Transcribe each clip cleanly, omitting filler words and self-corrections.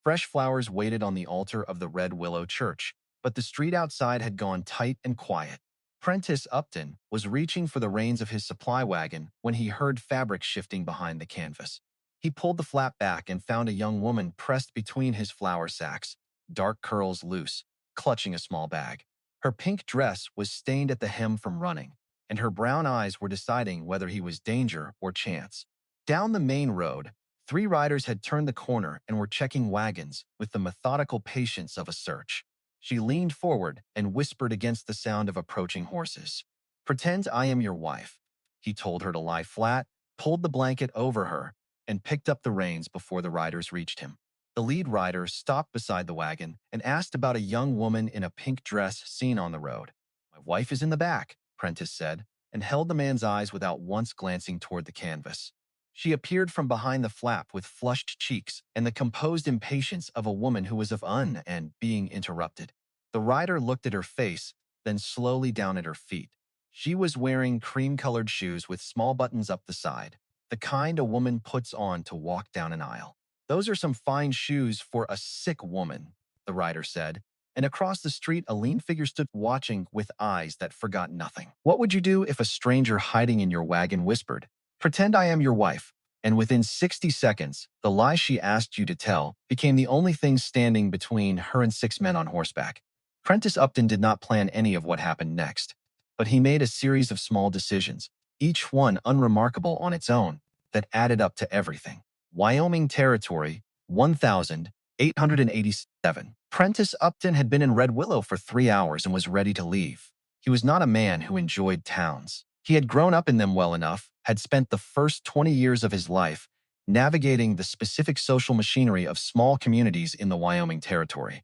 Fresh flowers waited on the altar of the Red Willow Church, but the street outside had gone tight and quiet. Prentiss Upton was reaching for the reins of his supply wagon when he heard fabric shifting behind the canvas. He pulled the flap back and found a young woman pressed between his flour sacks, dark curls loose, clutching a small bag. Her pink dress was stained at the hem from running, and her brown eyes were deciding whether he was danger or chance. Down the main road, three riders had turned the corner and were checking wagons with the methodical patience of a search. She leaned forward and whispered against the sound of approaching horses. "Pretend I am your wife." He told her to lie flat, pulled the blanket over her, and picked up the reins before the riders reached him. The lead rider stopped beside the wagon and asked about a young woman in a pink dress seen on the road. "My wife is in the back," Prentiss said, and held the man's eyes without once glancing toward the canvas. She appeared from behind the flap with flushed cheeks and the composed impatience of a woman who was and being interrupted. The rider looked at her face, then slowly down at her feet. She was wearing cream-colored shoes with small buttons up the side, the kind a woman puts on to walk down an aisle. "Those are some fine shoes for a sick woman," the rider said, and across the street a lean figure stood watching with eyes that forgot nothing. "What would you do if a stranger hiding in your wagon whispered, 'Pretend I am your wife'?" And within 60 seconds, the lie she asked you to tell became the only thing standing between her and six men on horseback. Prentiss Upton did not plan any of what happened next, but he made a series of small decisions, each one unremarkable on its own, that added up to everything. Wyoming Territory, 1887. Prentiss Upton had been in Red Willow for 3 hours and was ready to leave. He was not a man who enjoyed towns. He had grown up in them well enough, had spent the first 20 years of his life navigating the specific social machinery of small communities in the Wyoming Territory.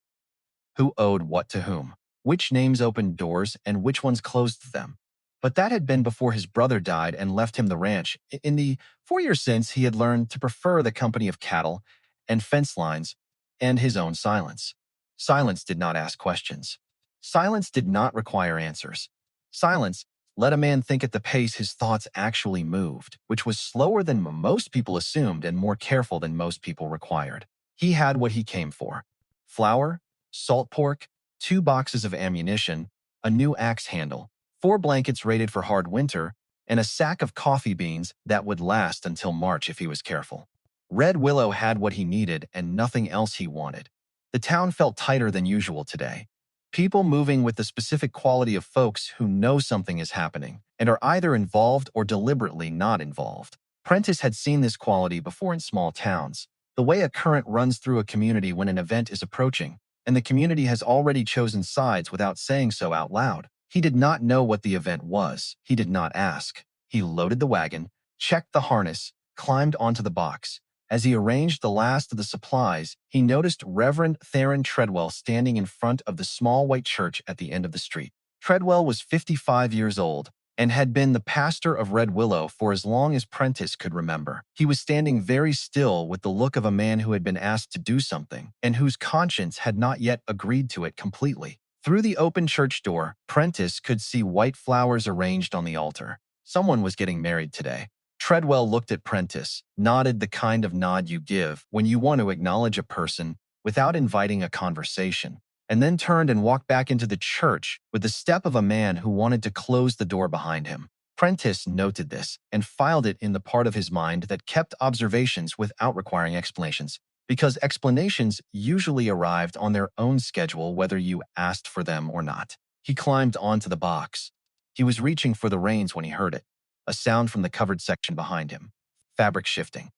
Who owed what to whom, which names opened doors and which ones closed them. But that had been before his brother died and left him the ranch. In the 4 years since, he had learned to prefer the company of cattle and fence lines and his own silence. Silence did not ask questions. Silence did not require answers. Silence let a man think at the pace his thoughts actually moved, which was slower than most people assumed and more careful than most people required. He had what he came for: flour, salt pork, 2 boxes of ammunition, a new axe handle, 4 blankets rated for hard winter, and a sack of coffee beans that would last until March if he was careful. Red Willow had what he needed and nothing else he wanted. The town felt tighter than usual today. People moving with the specific quality of folks who know something is happening and are either involved or deliberately not involved. Prentiss had seen this quality before in small towns, the way a current runs through a community when an event is approaching, and the community has already chosen sides without saying so out loud. He did not know what the event was. He did not ask. He loaded the wagon, checked the harness, climbed onto the box. As he arranged the last of the supplies, he noticed Reverend Theron Treadwell standing in front of the small white church at the end of the street. Treadwell was 55 years old and had been the pastor of Red Willow for as long as Prentiss could remember. He was standing very still with the look of a man who had been asked to do something and whose conscience had not yet agreed to it completely. Through the open church door, Prentiss could see white flowers arranged on the altar. Someone was getting married today. Treadwell looked at Prentiss, nodded the kind of nod you give when you want to acknowledge a person without inviting a conversation, and then turned and walked back into the church with the step of a man who wanted to close the door behind him. Prentiss noted this and filed it in the part of his mind that kept observations without requiring explanations, because explanations usually arrived on their own schedule whether you asked for them or not. He climbed onto the box. He was reaching for the reins when he heard it. A sound from the covered section behind him. Fabric shifting.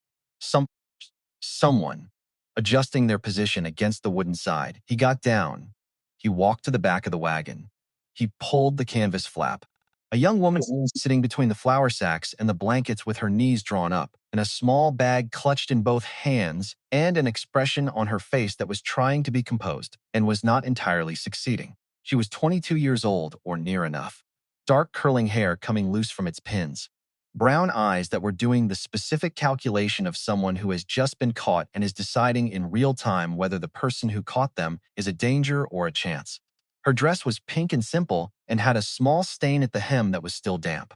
Someone adjusting their position against the wooden side. He got down. He walked to the back of the wagon. He pulled the canvas flap. A young woman was sitting between the flour sacks and the blankets with her knees drawn up, and a small bag clutched in both hands, and an expression on her face that was trying to be composed and was not entirely succeeding. She was 22 years old, or near enough. Dark curling hair coming loose from its pins. Brown eyes that were doing the specific calculation of someone who has just been caught and is deciding in real time whether the person who caught them is a danger or a chance. Her dress was pink and simple and had a small stain at the hem that was still damp.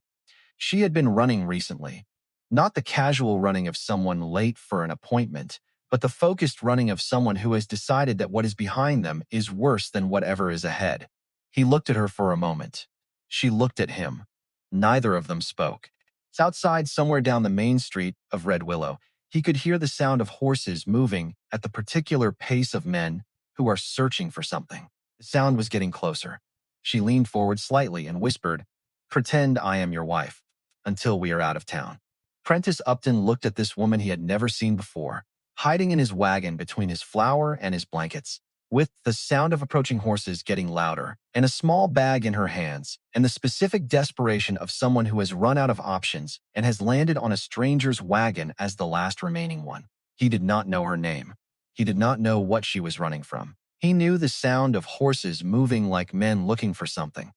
She had been running recently. Not the casual running of someone late for an appointment, but the focused running of someone who has decided that what is behind them is worse than whatever is ahead. He looked at her for a moment. She looked at him. Neither of them spoke. It's outside somewhere down the main street of Red Willow. He could hear the sound of horses moving at the particular pace of men who are searching for something. The sound was getting closer. She leaned forward slightly and whispered, "Pretend I am your wife, until we are out of town." Prentiss Upton looked at this woman he had never seen before, hiding in his wagon between his flour and his blankets, with the sound of approaching horses getting louder, and a small bag in her hands, and the specific desperation of someone who has run out of options and has landed on a stranger's wagon as the last remaining one. He did not know her name. He did not know what she was running from. He knew the sound of horses moving like men looking for something,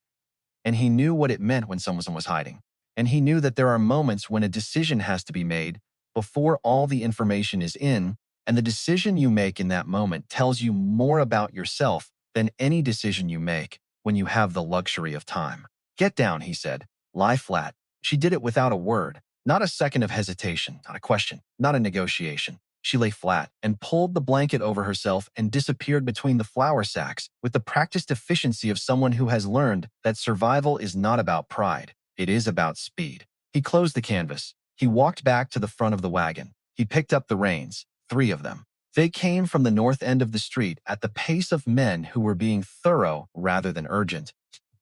and he knew what it meant when someone was hiding. And he knew that there are moments when a decision has to be made before all the information is in, and the decision you make in that moment tells you more about yourself than any decision you make when you have the luxury of time. "Get down," he said. "Lie flat." She did it without a word, not a second of hesitation, not a question, not a negotiation. She lay flat and pulled the blanket over herself and disappeared between the flour sacks with the practiced efficiency of someone who has learned that survival is not about pride. It is about speed. He closed the canvas. He walked back to the front of the wagon. He picked up the reins, 3 of them. They came from the north end of the street at the pace of men who were being thorough rather than urgent,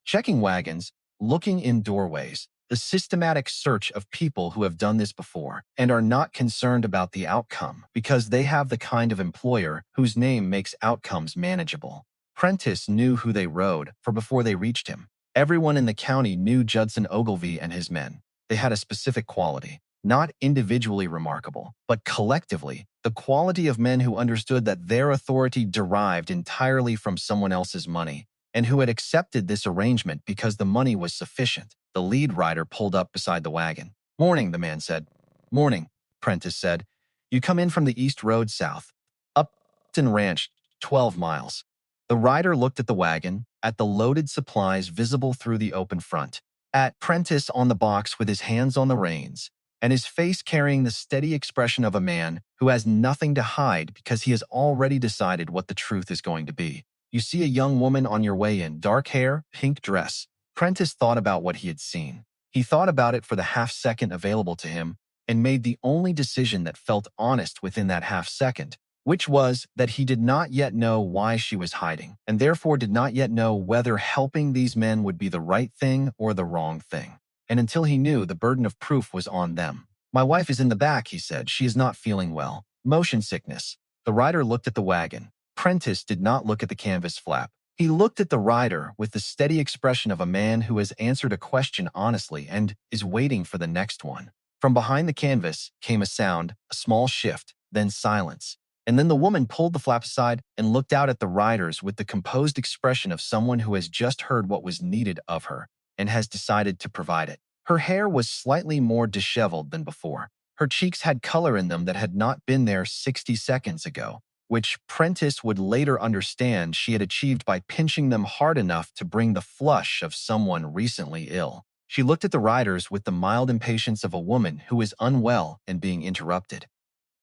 checking wagons, looking in doorways, the systematic search of people who have done this before and are not concerned about the outcome because they have the kind of employer whose name makes outcomes manageable. Prentiss knew who they rode, for before they reached him, everyone in the county knew Judson Ogilvie and his men. They had a specific quality, not individually remarkable, but collectively, the quality of men who understood that their authority derived entirely from someone else's money, and who had accepted this arrangement because the money was sufficient. The lead rider pulled up beside the wagon. "Morning," the man said. "Morning," Prentiss said. "You come in from the east road south. Upton Ranch, 12 miles. The rider looked at the wagon, at the loaded supplies visible through the open front, at Prentiss on the box with his hands on the reins, and his face carrying the steady expression of a man who has nothing to hide because he has already decided what the truth is going to be. "You see a young woman on your way in, dark hair, pink dress." Prentiss thought about what he had seen. He thought about it for the half-second available to him and made the only decision that felt honest within that half-second, which was that he did not yet know why she was hiding, and therefore did not yet know whether helping these men would be the right thing or the wrong thing. And until he knew, the burden of proof was on them. "My wife is in the back," he said. "She is not feeling well. Motion sickness." The rider looked at the wagon. Prentiss did not look at the canvas flap. He looked at the rider with the steady expression of a man who has answered a question honestly and is waiting for the next one. From behind the canvas came a sound, a small shift, then silence. And then the woman pulled the flap aside and looked out at the riders with the composed expression of someone who has just heard what was needed of her and has decided to provide it. Her hair was slightly more disheveled than before. Her cheeks had color in them that had not been there 60 seconds ago, which Prentiss would later understand she had achieved by pinching them hard enough to bring the flush of someone recently ill. She looked at the riders with the mild impatience of a woman who is unwell and being interrupted.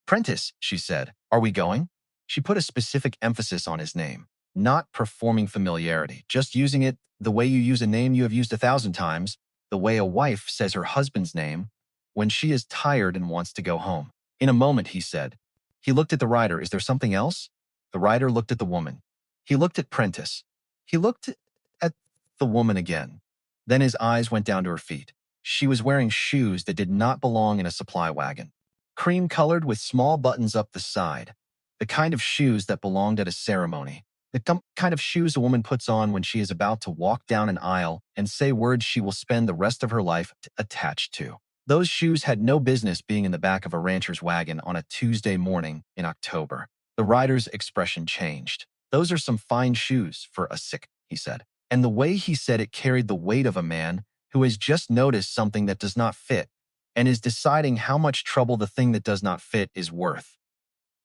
"Prentiss," she said, "are we going?" She put a specific emphasis on his name, not performing familiarity, just using it the way you use a name you have used 1,000 times, the way a wife says her husband's name when she is tired and wants to go home. "In a moment," he said. He looked at the rider. "Is there something else?" The rider looked at the woman. He looked at Prentiss. He looked at the woman again. Then his eyes went down to her feet. She was wearing shoes that did not belong in a supply wagon. Cream-colored with small buttons up the side. The kind of shoes that belonged at a ceremony. The kind of shoes a woman puts on when she is about to walk down an aisle and say words she will spend the rest of her life attached to. Those shoes had no business being in the back of a rancher's wagon on a Tuesday morning in October. The rider's expression changed. "Those are some fine shoes for a sick," he said. And the way he said it carried the weight of a man who has just noticed something that does not fit and is deciding how much trouble the thing that does not fit is worth.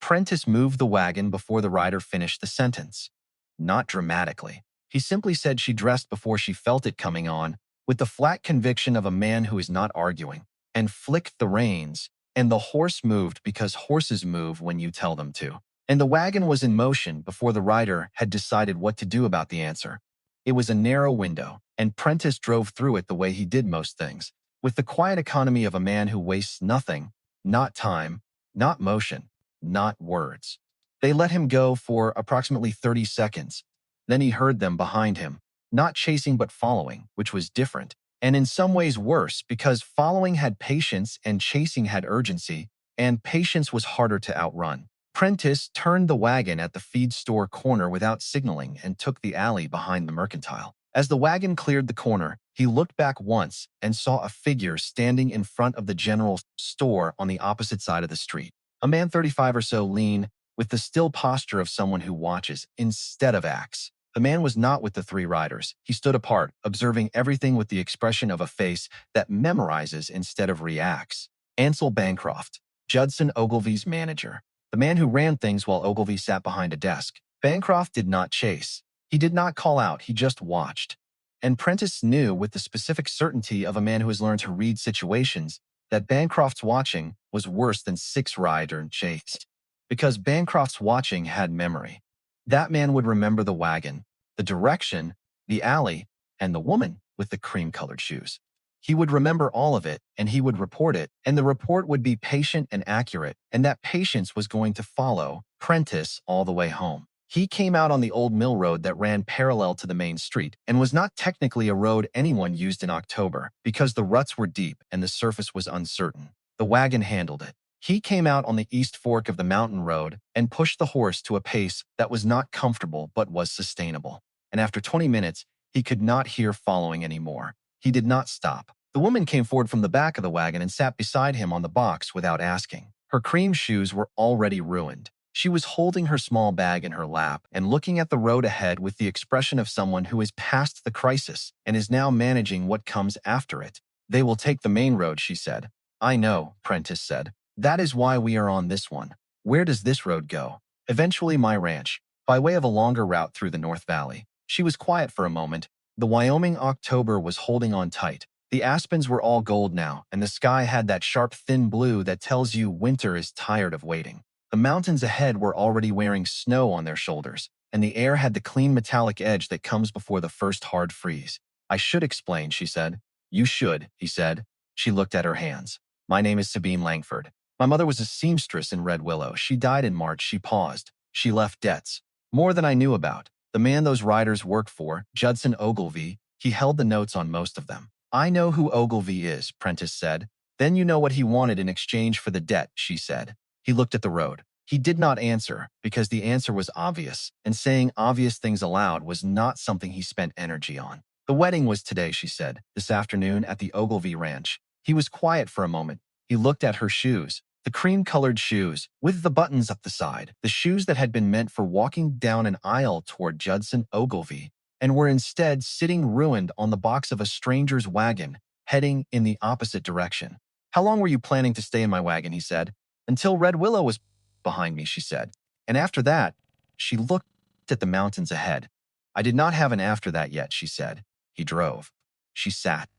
Prentiss moved the wagon before the rider finished the sentence. Not dramatically. He simply said she dressed before she felt it coming on, with the flat conviction of a man who is not arguing, and flicked the reins, and the horse moved because horses move when you tell them to. And the wagon was in motion before the rider had decided what to do about the answer. It was a narrow window, and Prentiss drove through it the way he did most things, with the quiet economy of a man who wastes nothing, not time, not motion, not words. They let him go for approximately 30 seconds. Then he heard them behind him, not chasing but following, which was different, and in some ways worse because following had patience and chasing had urgency, and patience was harder to outrun. Prentiss turned the wagon at the feed store corner without signaling and took the alley behind the mercantile. As the wagon cleared the corner, he looked back once and saw a figure standing in front of the general store on the opposite side of the street. A man 35 or so, lean, with the still posture of someone who watches instead of acts. The man was not with the three riders. He stood apart, observing everything with the expression of a face that memorizes instead of reacts. Ansel Bancroft, Judson Ogilvie's manager, the man who ran things while Ogilvie sat behind a desk. Bancroft did not chase. He did not call out, he just watched. And Prentiss knew with the specific certainty of a man who has learned to read situations that Bancroft's watching was worse than 6 rider and chased. Because Bancroft's watching had memory. That man would remember the wagon, the direction, the alley, and the woman with the cream-colored shoes. He would remember all of it, and he would report it, and the report would be patient and accurate, and that patience was going to follow Prentiss all the way home. He came out on the old mill road that ran parallel to the main street and was not technically a road anyone used in October because the ruts were deep and the surface was uncertain. The wagon handled it. He came out on the east fork of the mountain road and pushed the horse to a pace that was not comfortable but was sustainable. And after 20 minutes, he could not hear following anymore. He did not stop. The woman came forward from the back of the wagon and sat beside him on the box without asking. Her cream shoes were already ruined. She was holding her small bag in her lap and looking at the road ahead with the expression of someone who is past the crisis and is now managing what comes after it. They will take the main road, she said. I know, Prentiss said. That is why we are on this one. Where does this road go? Eventually my ranch, by way of a longer route through the North Valley. She was quiet for a moment. The Wyoming October was holding on tight. The aspens were all gold now, and the sky had that sharp, thin blue that tells you winter is tired of waiting. The mountains ahead were already wearing snow on their shoulders, and the air had the clean metallic edge that comes before the first hard freeze. I should explain, she said. You should, he said. She looked at her hands. My name is Sabine Langford. My mother was a seamstress in Red Willow. She died in March. She paused. She left debts. More than I knew about. The man those riders worked for, Judson Ogilvie, he held the notes on most of them. I know who Ogilvie is, Prentiss said. Then you know what he wanted in exchange for the debt, she said. He looked at the road. He did not answer, because the answer was obvious, and saying obvious things aloud was not something he spent energy on. The wedding was today, she said, this afternoon at the Ogilvie ranch. He was quiet for a moment. He looked at her shoes, the cream-colored shoes, with the buttons up the side, the shoes that had been meant for walking down an aisle toward Judson Ogilvie, and were instead sitting ruined on the box of a stranger's wagon, heading in the opposite direction. How long were you planning to stay in my wagon, he said. Until Red Willow was behind me, she said. And after that, she looked at the mountains ahead. I did not have an after that yet, she said. He drove. She sat.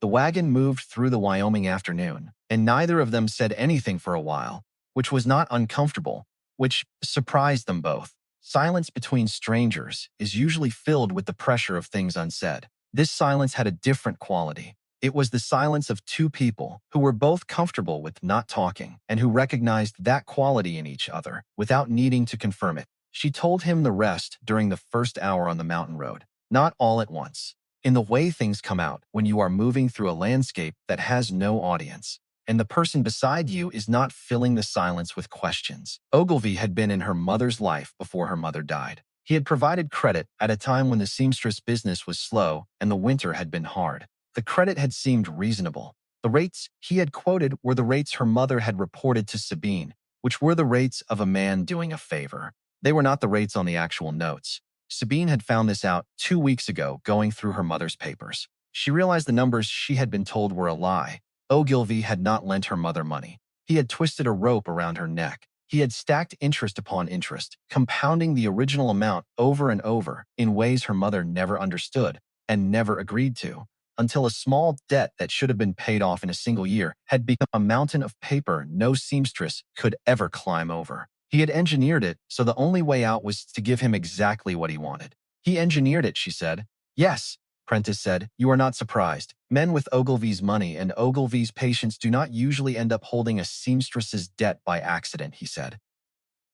The wagon moved through the Wyoming afternoon, and neither of them said anything for a while, which was not uncomfortable, which surprised them both. Silence between strangers is usually filled with the pressure of things unsaid. This silence had a different quality. It was the silence of two people who were both comfortable with not talking and who recognized that quality in each other without needing to confirm it. She told him the rest during the first hour on the mountain road, not all at once. In the way things come out when you are moving through a landscape that has no audience, and the person beside you is not filling the silence with questions. Ogilvie had been in her mother's life before her mother died. He had provided credit at a time when the seamstress business was slow and the winter had been hard. The credit had seemed reasonable. The rates he had quoted were the rates her mother had reported to Sabine, which were the rates of a man doing a favor. They were not the rates on the actual notes. Sabine had found this out 2 weeks ago going through her mother's papers. She realized the numbers she had been told were a lie. Ogilvie had not lent her mother money. He had twisted a rope around her neck. He had stacked interest upon interest, compounding the original amount over and over in ways her mother never understood and never agreed to. until a small debt that should have been paid off in a single year had become a mountain of paper no seamstress could ever climb over. He had engineered it, so the only way out was to give him exactly what he wanted. He engineered it, she said. Yes, Prentiss said. You are not surprised. Men with Ogilvie's money and Ogilvie's patience do not usually end up holding a seamstress's debt by accident, he said.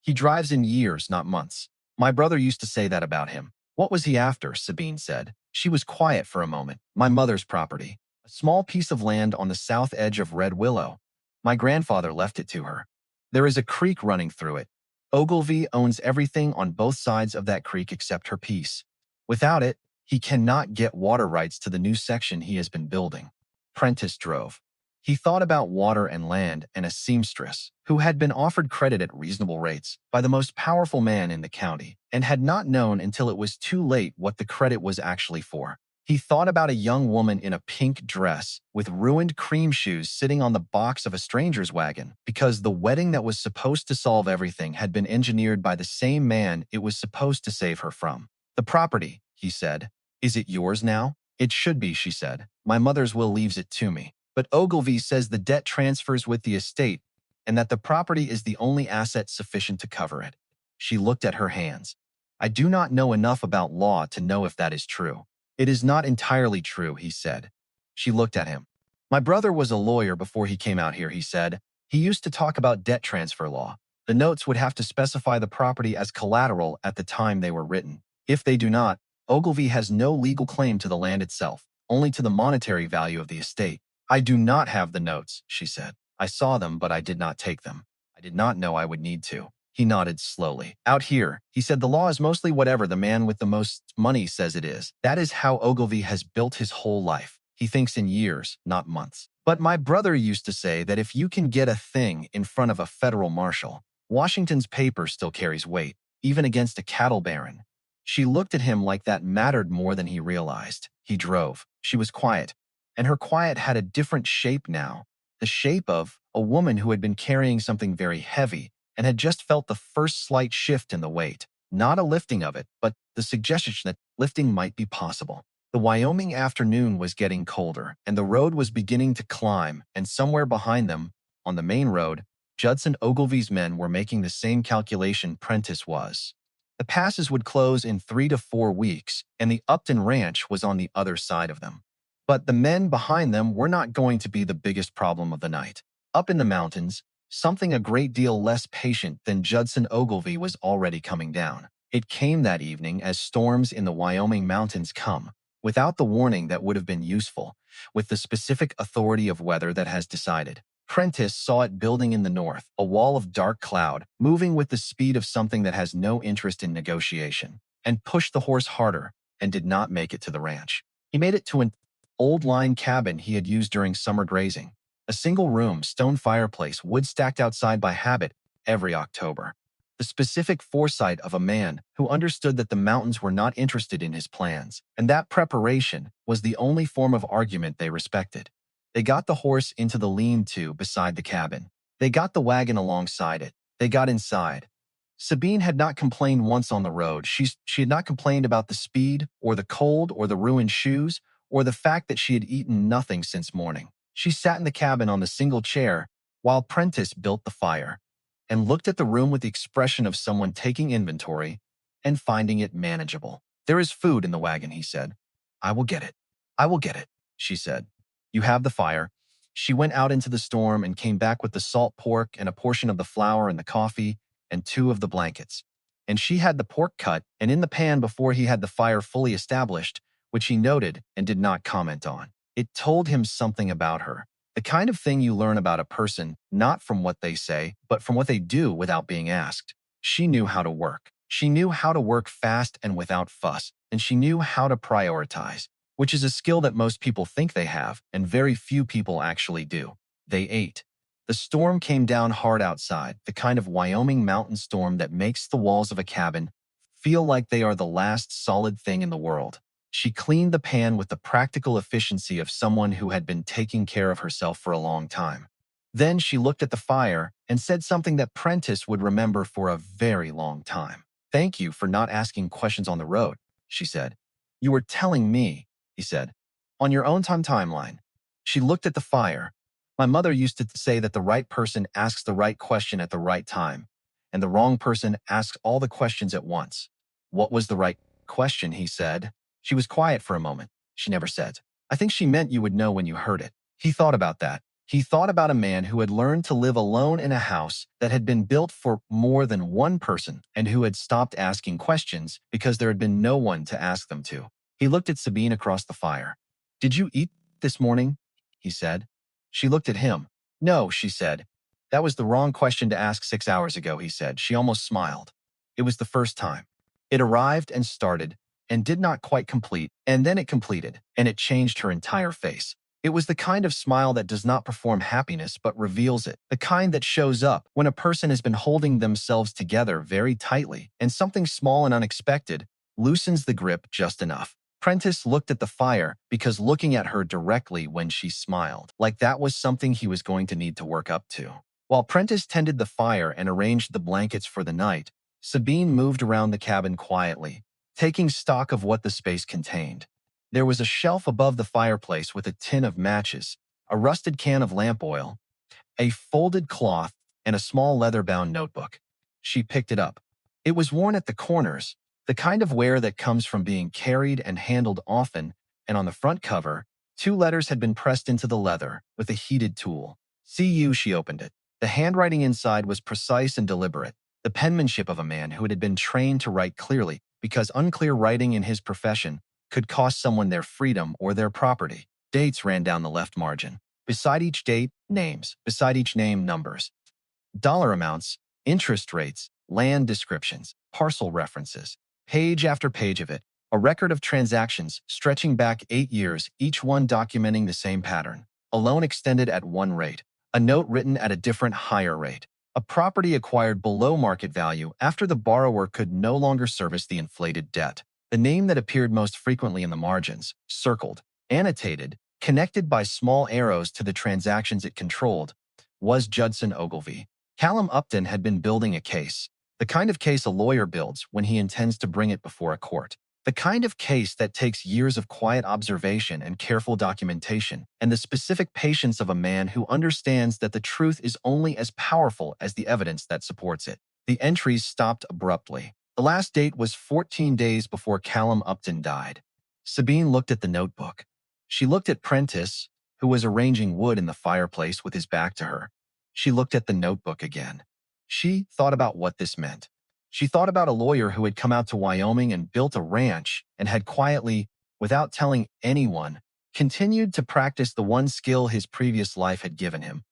He drives in years, not months. My brother used to say that about him. What was he after? Sabine said. She was quiet for a moment. My mother's property. A small piece of land on the south edge of Red Willow. My grandfather left it to her. There is a creek running through it. Ogilvie owns everything on both sides of that creek except her piece. Without it, he cannot get water rights to the new section he has been building. Prentiss drove. He thought about water and land and a seamstress, who had been offered credit at reasonable rates by the most powerful man in the county, and had not known until it was too late what the credit was actually for. He thought about a young woman in a pink dress with ruined cream shoes sitting on the box of a stranger's wagon because the wedding that was supposed to solve everything had been engineered by the same man it was supposed to save her from. The property, he said. Is it yours now? It should be, she said. My mother's will leaves it to me. But Ogilvie says the debt transfers with the estate and that the property is the only asset sufficient to cover it. She looked at her hands. I do not know enough about law to know if that is true. It is not entirely true, he said. She looked at him. My brother was a lawyer before he came out here, he said. He used to talk about debt transfer law. The notes would have to specify the property as collateral at the time they were written. If they do not, Ogilvie has no legal claim to the land itself, only to the monetary value of the estate. I do not have the notes, she said. I saw them, but I did not take them. I did not know I would need to. He nodded slowly. Out here, he said, the law is mostly whatever the man with the most money says it is. That is how Ogilvie has built his whole life. He thinks in years, not months. But my brother used to say that if you can get a thing in front of a federal marshal, Washington's paper still carries weight, even against a cattle baron. She looked at him like that mattered more than he realized. He drove. She was quiet. And her quiet had a different shape now, the shape of a woman who had been carrying something very heavy and had just felt the first slight shift in the weight. Not a lifting of it, but the suggestion that lifting might be possible. The Wyoming afternoon was getting colder, and the road was beginning to climb, and somewhere behind them, on the main road, Judson Ogilvie's men were making the same calculation Prentiss was. The passes would close in 3 to 4 weeks, and the Upton Ranch was on the other side of them. But the men behind them were not going to be the biggest problem of the night. Up in the mountains, something a great deal less patient than Judson Ogilvie was already coming down. It came that evening as storms in the Wyoming mountains come, without the warning that would have been useful, with the specific authority of weather that has decided. Prentiss saw it building in the north, a wall of dark cloud, moving with the speed of something that has no interest in negotiation, and pushed the horse harder and did not make it to the ranch. He made it to an old line cabin he had used during summer grazing. A single-room, stone fireplace, wood stacked outside by habit every October. The specific foresight of a man who understood that the mountains were not interested in his plans, and that preparation was the only form of argument they respected. They got the horse into the lean-to beside the cabin. They got the wagon alongside it. They got inside. Sabine had not complained once on the road. She had not complained about the speed, or the cold, or the ruined shoes, or the fact that she had eaten nothing since morning. She sat in the cabin on the single chair while Prentiss built the fire and looked at the room with the expression of someone taking inventory and finding it manageable. There is food in the wagon, he said. I will get it. I will get it, she said. You have the fire. She went out into the storm and came back with the salt pork and a portion of the flour and the coffee and 2 of the blankets. And she had the pork cut and in the pan before he had the fire fully established, which he noted and did not comment on. It told him something about her, the kind of thing you learn about a person not from what they say, but from what they do without being asked. She knew how to work. She knew how to work fast and without fuss, and she knew how to prioritize, which is a skill that most people think they have, and very few people actually do. They ate. The storm came down hard outside, the kind of Wyoming mountain storm that makes the walls of a cabin feel like they are the last solid thing in the world. She cleaned the pan with the practical efficiency of someone who had been taking care of herself for a long time. Then she looked at the fire and said something that Prentiss would remember for a very long time. Thank you for not asking questions on the road, she said. You were telling me, he said. On your own timeline. She looked at the fire. My mother used to say that the right person asks the right question at the right time, and the wrong person asks all the questions at once. What was the right question, he said. She was quiet for a moment. She never said. I think she meant you would know when you heard it. He thought about that. He thought about a man who had learned to live alone in a house that had been built for more than one person and who had stopped asking questions because there had been no one to ask them to. He looked at Sabine across the fire. Did you eat this morning? He said. She looked at him. No, she said. That was the wrong question to ask 6 hours ago, he said. She almost smiled. It was the first time. It arrived and started, and did not quite complete, and then it completed, and it changed her entire face. It was the kind of smile that does not perform happiness but reveals it, the kind that shows up when a person has been holding themselves together very tightly, and something small and unexpected loosens the grip just enough. Prentiss looked at the fire because looking at her directly when she smiled, like that was something he was going to need to work up to. While Prentiss tended the fire and arranged the blankets for the night, Sabine moved around the cabin quietly, taking stock of what the space contained. There was a shelf above the fireplace with a tin of matches, a rusted can of lamp oil, a folded cloth, and a small leather-bound notebook. She picked it up. It was worn at the corners, the kind of wear that comes from being carried and handled often, and on the front cover, 2 letters had been pressed into the leather with a heated tool. "CU," she opened it. The handwriting inside was precise and deliberate, the penmanship of a man who had been trained to write clearly, because unclear writing in his profession could cost someone their freedom or their property. Dates ran down the left margin. Beside each date, names. Beside each name, numbers. Dollar amounts, interest rates, land descriptions, parcel references. Page after page of it, a record of transactions stretching back 8 years, each one documenting the same pattern. A loan extended at one rate, a note written at a different higher rate, a property acquired below market value after the borrower could no longer service the inflated debt. The name that appeared most frequently in the margins, circled, annotated, connected by small arrows to the transactions it controlled, was Judson Ogilvie. Callum Upton had been building a case, the kind of case a lawyer builds when he intends to bring it before a court. The kind of case that takes years of quiet observation and careful documentation, and the specific patience of a man who understands that the truth is only as powerful as the evidence that supports it. The entries stopped abruptly. The last date was 14 days before Callum Upton died. Sabine looked at the notebook. She looked at Prentiss, who was arranging wood in the fireplace with his back to her. She looked at the notebook again. She thought about what this meant. She thought about a lawyer who had come out to Wyoming and built a ranch and had quietly, without telling anyone, continued to practice the one skill his previous life had given him,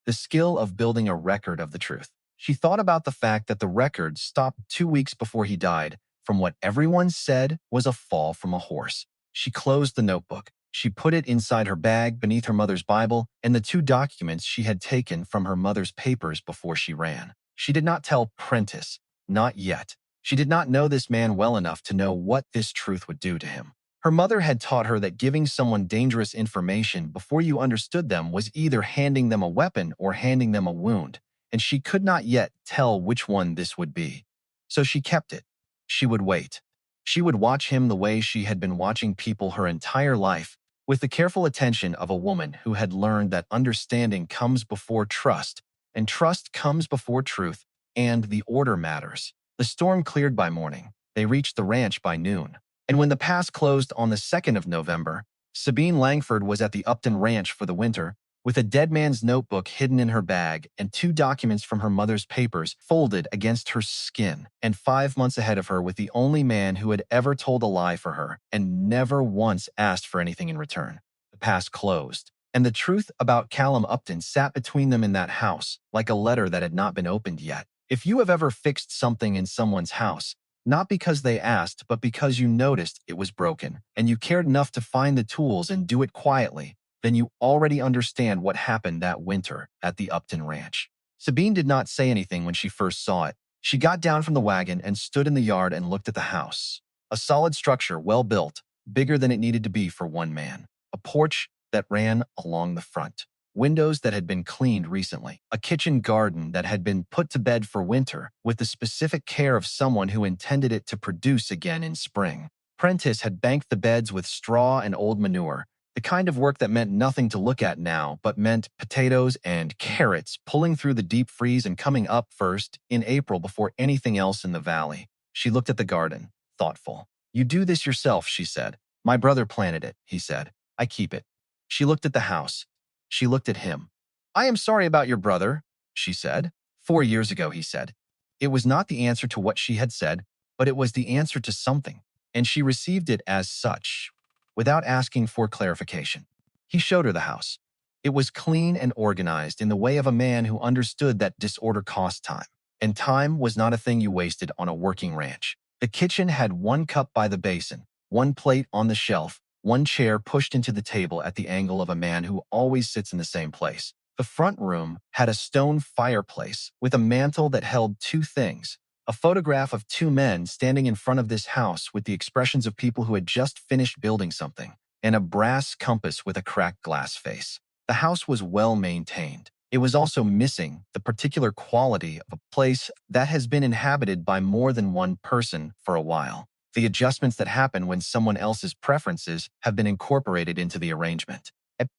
the skill of building a record of the truth. She thought about the fact that the record stopped 2 weeks before he died from what everyone said was a fall from a horse. She closed the notebook. She put it inside her bag beneath her mother's Bible and the 2 documents she had taken from her mother's papers before she ran. She did not tell Prentiss, not yet. She did not know this man well enough to know what this truth would do to him. Her mother had taught her that giving someone dangerous information before you understood them was either handing them a weapon or handing them a wound, and she could not yet tell which one this would be. So she kept it. She would wait. She would watch him the way she had been watching people her entire life, with the careful attention of a woman who had learned that understanding comes before trust, and trust comes before truth, and the order matters. The storm cleared by morning. They reached the ranch by noon. And when the pass closed on the 2nd of November, Sabine Langford was at the Upton Ranch for the winter, with a dead man's notebook hidden in her bag and 2 documents from her mother's papers folded against her skin, and 5 months ahead of her with the only man who had ever told a lie for her and never once asked for anything in return. The pass closed, and the truth about Callum Upton sat between them in that house, like a letter that had not been opened yet. If you have ever fixed something in someone's house, not because they asked, but because you noticed it was broken, and you cared enough to find the tools and do it quietly, then you already understand what happened that winter at the Upton Ranch. Sabine did not say anything when she first saw it. She got down from the wagon and stood in the yard and looked at the house. A solid structure, well built, bigger than it needed to be for one man. A porch that ran along the front. Windows that had been cleaned recently, a kitchen garden that had been put to bed for winter with the specific care of someone who intended it to produce again in spring. Prentiss had banked the beds with straw and old manure, The kind of work that meant nothing to look at now, but meant potatoes and carrots pulling through the deep freeze and coming up first in April before anything else in the valley. She looked at the garden, thoughtful. You do this yourself, she said. My brother planted it, he said. I keep it. She looked at the house. She looked at him. I am sorry about your brother, she said. 4 years ago, he said. It was not the answer to what she had said, but it was the answer to something, and she received it as such, without asking for clarification. He showed her the house. It was clean and organized in the way of a man who understood that disorder cost time, and time was not a thing you wasted on a working ranch. The kitchen had one cup by the basin, one plate on the shelf, one chair pushed into the table at the angle of a man who always sits in the same place. The front room had a stone fireplace with a mantel that held two things: a photograph of two men standing in front of this house with the expressions of people who had just finished building something, and a brass compass with a cracked glass face. The house was well maintained. It was also missing the particular quality of a place that has been inhabited by more than one person for a while. The adjustments that happen when someone else's preferences have been incorporated into the arrangement.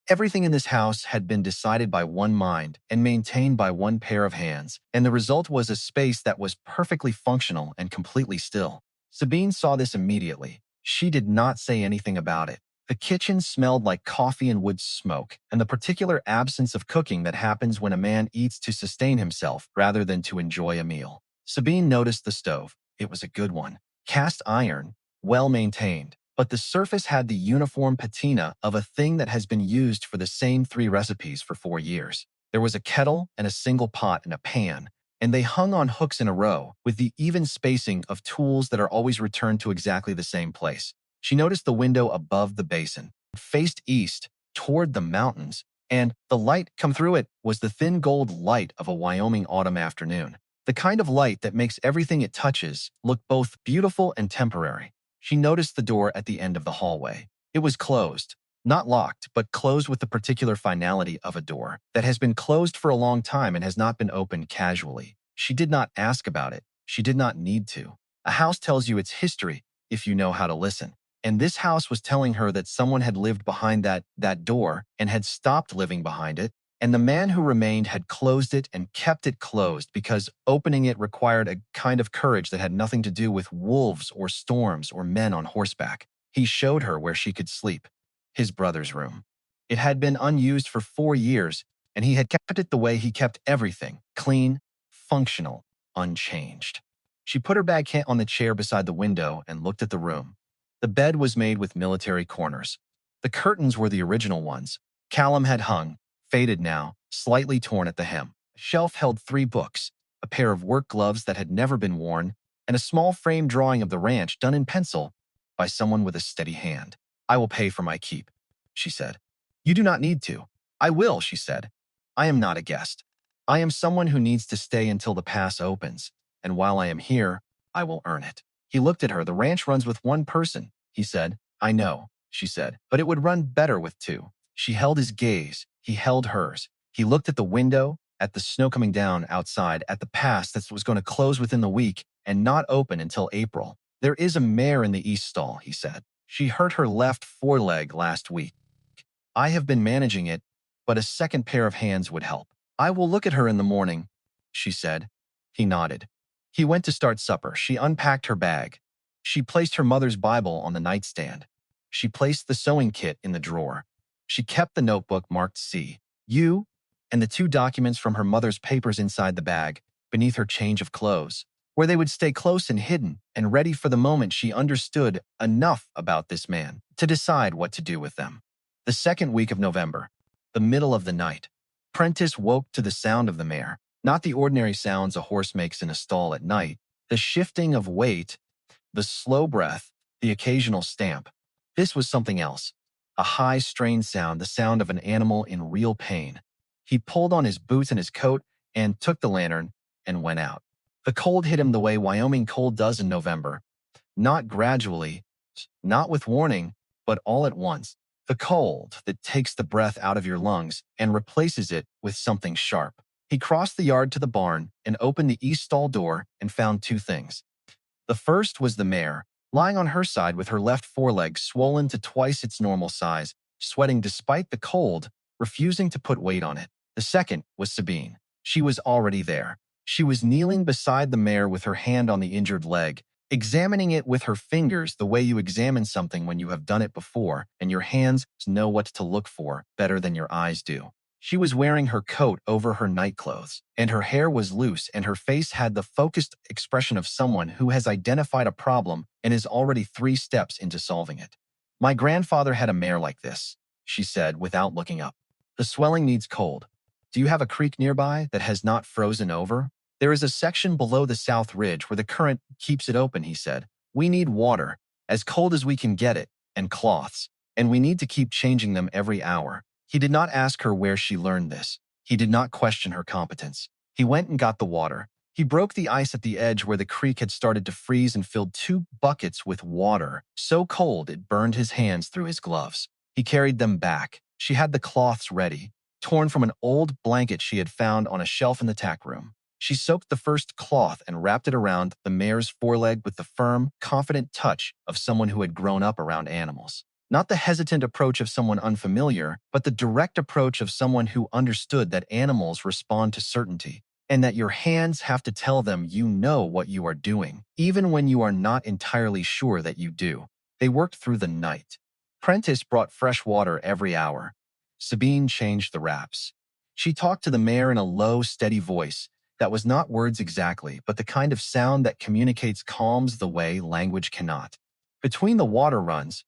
Everything in this house had been decided by one mind and maintained by one pair of hands, and the result was a space that was perfectly functional and completely still. Sabine saw this immediately. She did not say anything about it. The kitchen smelled like coffee and wood smoke, and the particular absence of cooking that happens when a man eats to sustain himself rather than to enjoy a meal. Sabine noticed the stove. It was a good one. Cast iron, well maintained, but the surface had the uniform patina of a thing that has been used for the same 3 recipes for 4 years. There was a kettle and a single pot and a pan, and they hung on hooks in a row, with the even spacing of tools that are always returned to exactly the same place. She noticed the window above the basin. It faced east, toward the mountains, and the light come through it was the thin gold light of a Wyoming autumn afternoon. The kind of light that makes everything it touches look both beautiful and temporary. She noticed the door at the end of the hallway. It was closed. Not locked, but closed with the particular finality of a door that has been closed for a long time and has not been opened casually. She did not ask about it. She did not need to. A house tells you its history if you know how to listen. And this house was telling her that someone had lived behind that door and had stopped living behind it, and the man who remained had closed it and kept it closed because opening it required a kind of courage that had nothing to do with wolves or storms or men on horseback. He showed her where she could sleep, his brother's room. It had been unused for 4 years, and he had kept it the way he kept everything: clean, functional, unchanged. She put her bag on the chair beside the window and looked at the room. The bed was made with military corners. The curtains were the original ones. Callum had hung, faded now, slightly torn at the hem. A shelf held 3 books, a pair of work gloves that had never been worn, and a small frame drawing of the ranch done in pencil by someone with a steady hand. I will pay for my keep, she said. You do not need to. I will, she said. I am not a guest. I am someone who needs to stay until the pass opens, and while I am here, I will earn it. He looked at her. The ranch runs with 1 person, he said. I know, she said, but it would run better with 2. She held his gaze. He held hers. He looked at the window, at the snow coming down outside, at the pass that was going to close within the week and not open until April. There is a mare in the east stall, he said. She hurt her left foreleg last week. I have been managing it, but a second pair of hands would help. I will look at her in the morning, she said. He nodded. He went to start supper. She unpacked her bag. She placed her mother's Bible on the nightstand. She placed the sewing kit in the drawer. She kept the notebook marked C. U, and the 2 documents from her mother's papers inside the bag, beneath her change of clothes, where they would stay close and hidden and ready for the moment she understood enough about this man to decide what to do with them. The 2nd week of November, the middle of the night, Prentiss woke to the sound of the mare. Not the ordinary sounds a horse makes in a stall at night, the shifting of weight, the slow breath, the occasional stamp. This was something else, a high, strained sound, the sound of an animal in real pain. He pulled on his boots and his coat and took the lantern and went out. The cold hit him the way Wyoming cold does in November, not gradually, not with warning, but all at once. The cold that takes the breath out of your lungs and replaces it with something sharp. He crossed the yard to the barn and opened the east stall door and found 2 things. The first was the mare, lying on her side with her left foreleg swollen to twice its normal size sweating despite the cold, refusing to put weight on it. The second was Sabine. She was already there. She was kneeling beside the mare with her hand on the injured leg, examining it with her fingers the way you examine something when you have done it before and your hands know what to look for better than your eyes do. She was wearing her coat over her nightclothes, and her hair was loose and her face had the focused expression of someone who has identified a problem and is already 3 steps into solving it. My grandfather had a mare like this, she said without looking up. The swelling needs cold. Do you have a creek nearby that has not frozen over? There is a section below the south ridge where the current keeps it open, he said. We need water, as cold as we can get it, and cloths, and we need to keep changing them every hour. He did not ask her where she learned this. He did not question her competence. He went and got the water. He broke the ice at the edge where the creek had started to freeze and filled 2 buckets with water, so cold it burned his hands through his gloves. He carried them back. She had the cloths ready, torn from an old blanket she had found on a shelf in the tack room. She soaked the first cloth and wrapped it around the mare's foreleg with the firm, confident touch of someone who had grown up around animals. Not the hesitant approach of someone unfamiliar, but the direct approach of someone who understood that animals respond to certainty, and that your hands have to tell them you know what you are doing, even when you are not entirely sure that you do. They worked through the night. Prentiss brought fresh water every hour. Sabine changed the wraps. She talked to the mare in a low, steady voice that was not words exactly, but the kind of sound that communicates calms the way language cannot. Between the water runs,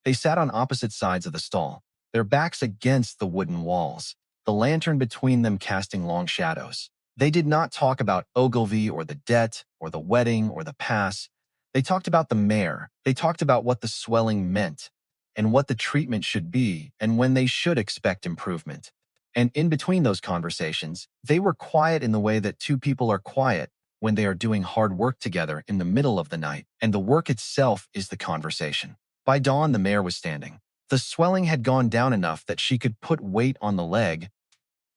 they sat on opposite sides of the stall, their backs against the wooden walls, the lantern between them casting long shadows. They did not talk about Ogilvie or the debt or the wedding or the pass. They talked about the mare. They talked about what the swelling meant and what the treatment should be and when they should expect improvement. And in between those conversations, they were quiet in the way that 2 people are quiet when they are doing hard work together in the middle of the night, and the work itself is the conversation. By dawn, the mare was standing. The swelling had gone down enough that she could put weight on the leg,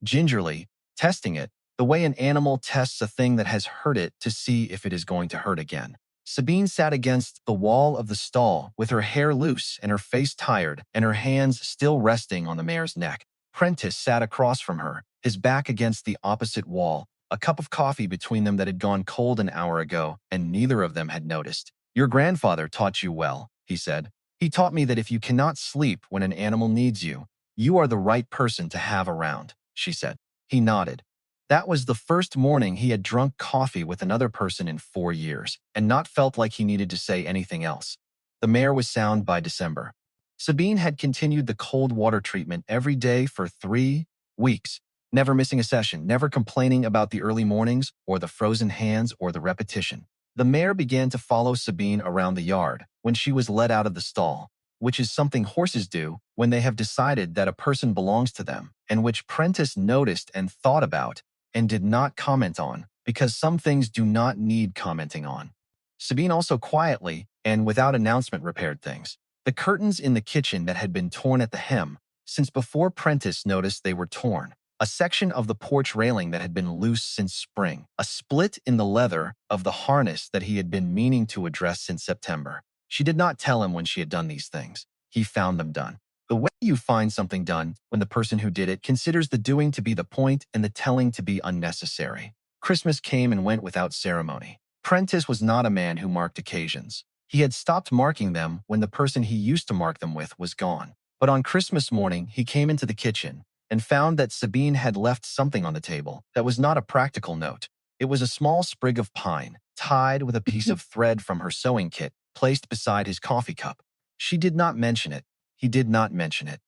gingerly, testing it, the way an animal tests a thing that has hurt it to see if it is going to hurt again. Sabine sat against the wall of the stall with her hair loose and her face tired and her hands still resting on the mare's neck. Prentiss sat across from her, his back against the opposite wall, a cup of coffee between them that had gone cold an hour ago, and neither of them had noticed. Your grandfather taught you well, he said. He taught me that if you cannot sleep when an animal needs you, you are the right person to have around, she said. He nodded. That was the first morning he had drunk coffee with another person in 4 years, and not felt like he needed to say anything else. The mare was sound by December. Sabine had continued the cold water treatment every day for 3 weeks, never missing a session, never complaining about the early mornings or the frozen hands or the repetition. The mare began to follow Sabine around the yard when she was let out of the stall, which is something horses do when they have decided that a person belongs to them, and which Prentiss noticed and thought about and did not comment on, because some things do not need commenting on. Sabine also quietly and without announcement repaired things. The curtains in the kitchen that had been torn at the hem, since before Prentiss noticed they were torn. A section of the porch railing that had been loose since spring. A split in the leather of the harness that he had been meaning to address since September. She did not tell him when she had done these things. He found them done. The way you find something done when the person who did it considers the doing to be the point and the telling to be unnecessary. Christmas came and went without ceremony. Prentiss was not a man who marked occasions. He had stopped marking them when the person he used to mark them with was gone. But on Christmas morning, he came into the kitchen and found that Sabine had left something on the table that was not a practical note. It was a small sprig of pine, tied with a piece of thread from her sewing kit, placed beside his coffee cup. She did not mention it. He did not mention it.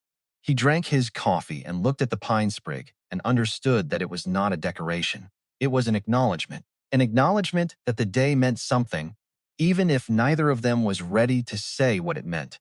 He drank his coffee and looked at the pine sprig and understood that it was not a decoration. It was an acknowledgement that the day meant something, even if neither of them was ready to say what it meant,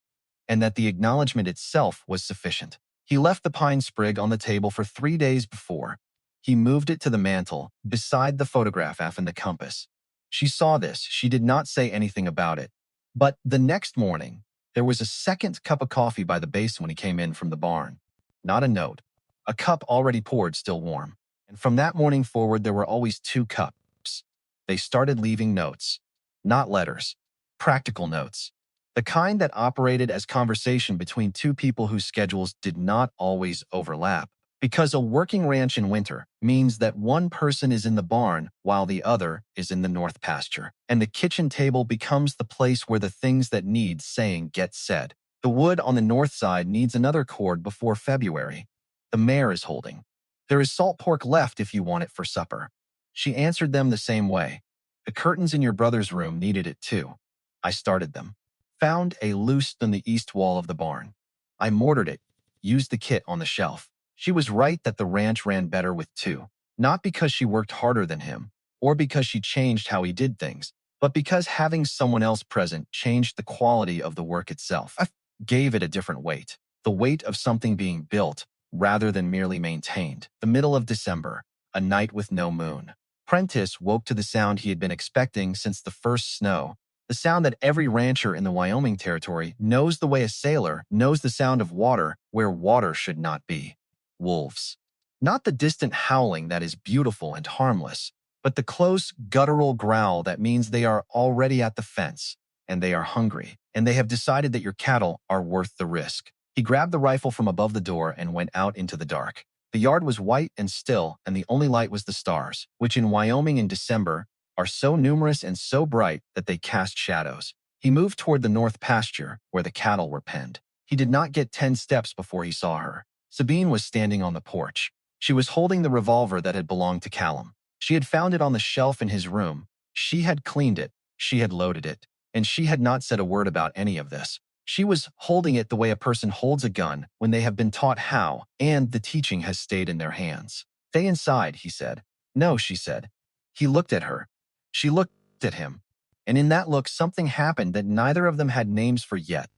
and that the acknowledgement itself was sufficient. He left the pine sprig on the table for 3 days before. He moved it to the mantel, beside the photograph and the compass. She saw this. She did not say anything about it. But the next morning, there was a second cup of coffee by the basin when he came in from the barn. Not a note. A cup already poured, still warm. And from that morning forward, there were always 2 cups. They started leaving notes. Not letters. Practical notes. The kind that operated as conversation between two people whose schedules did not always overlap. Because a working ranch in winter means that one person is in the barn while the other is in the north pasture, and the kitchen table becomes the place where the things that need saying get said. The wood on the north side needs another cord before February. The Mare is holding. There is salt pork left if you want it for supper. She answered them the same way. The curtains in your brother's room needed it too. I started them. Found a loose on the east wall of the barn. I mortared it, used the kit on the shelf. She was right that the ranch ran better with two, not because she worked harder than him, or because she changed how he did things, but because having someone else present changed the quality of the work itself. I gave it a different weight, the weight of something being built rather than merely maintained. The middle of December, a night with no moon. Prentiss woke to the sound he had been expecting since the first snow, the sound that every rancher in the Wyoming Territory knows the way a sailor knows the sound of water where water should not be. Wolves. Not the distant howling that is beautiful and harmless, but the close, guttural growl that means they are already at the fence, and they are hungry, and they have decided that your cattle are worth the risk. He grabbed the rifle from above the door and went out into the dark. The yard was white and still, and the only light was the stars, which in Wyoming in December are so numerous and so bright that they cast shadows. He moved toward the north pasture, where the cattle were penned. He did not get 10 steps before he saw her. Sabine was standing on the porch. She was holding the revolver that had belonged to Callum. She had found it on the shelf in his room. She had cleaned it. She had loaded it. And she had not said a word about any of this. She was holding it the way a person holds a gun when they have been taught how, and the teaching has stayed in their hands. Stay inside, he said. No, she said. He looked at her. She looked at him. And in that look, something happened that neither of them had names for yet.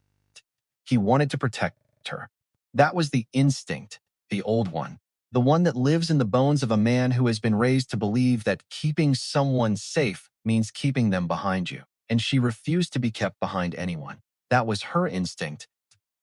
He wanted to protect her. That was the instinct, the old one, the one that lives in the bones of a man who has been raised to believe that keeping someone safe means keeping them behind you, and she refused to be kept behind anyone. That was her instinct,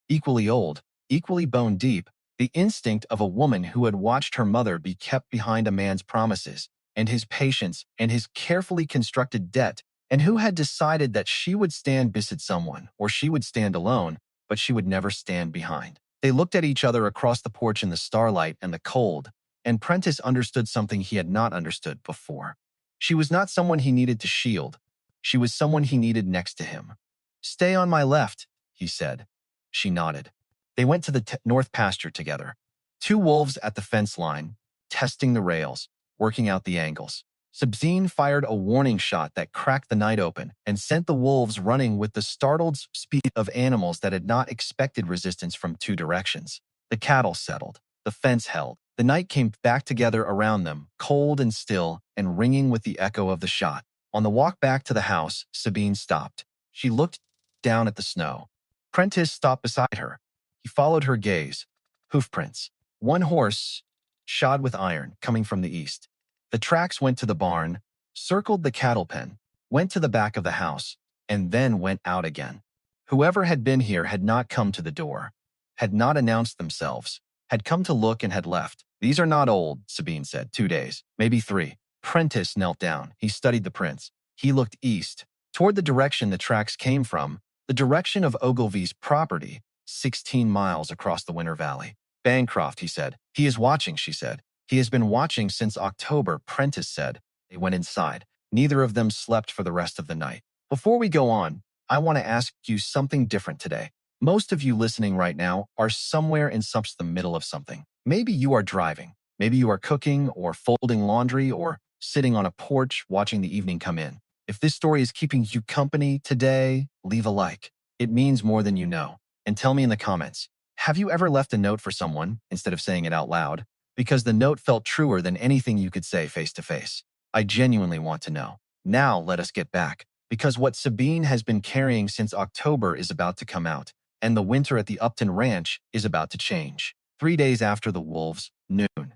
equally old, equally bone deep, the instinct of a woman who had watched her mother be kept behind a man's promises, and his patience, and his carefully constructed debt, and who had decided that she would stand beside someone, or she would stand alone, but she would never stand behind. They looked at each other across the porch in the starlight and the cold, and Prentiss understood something he had not understood before. She was not someone he needed to shield. She was someone he needed next to him. Stay on my left, he said. She nodded. They went to the north pasture together. Two wolves at the fence line, testing the rails, working out the angles. Sabine fired a warning shot that cracked the night open and sent the wolves running with the startled speed of animals that had not expected resistance from two directions. The cattle settled. The fence held. The night came back together around them, cold and still and ringing with the echo of the shot. On the walk back to the house, Sabine stopped. She looked down at the snow. Prentiss stopped beside her. He followed her gaze. Hoofprints. One horse, shod with iron, coming from the east. The tracks went to the barn, circled the cattle pen, went to the back of the house, and then went out again. Whoever had been here had not come to the door, had not announced themselves, had come to look and had left. These are not old, Sabine said. 2 days, maybe 3. Prentiss knelt down. He studied the prints. He looked east, toward the direction the tracks came from, the direction of Ogilvie's property, 16 miles across the Winter Valley. Bancroft, he said. He is watching, she said. He has been watching since October, Prentiss said. They went inside. Neither of them slept for the rest of the night. Before we go on, I want to ask you something different today. Most of you listening right now are somewhere in the middle of something. Maybe you are driving. Maybe you are cooking or folding laundry or sitting on a porch watching the evening come in. If this story is keeping you company today, leave a like. It means more than you know. And tell me in the comments, have you ever left a note for someone instead of saying it out loud? Because the note felt truer than anything you could say face to face. I genuinely want to know. Now let us get back, because what Sabine has been carrying since October is about to come out, and the winter at the Upton Ranch is about to change. 3 days after the wolves, noon.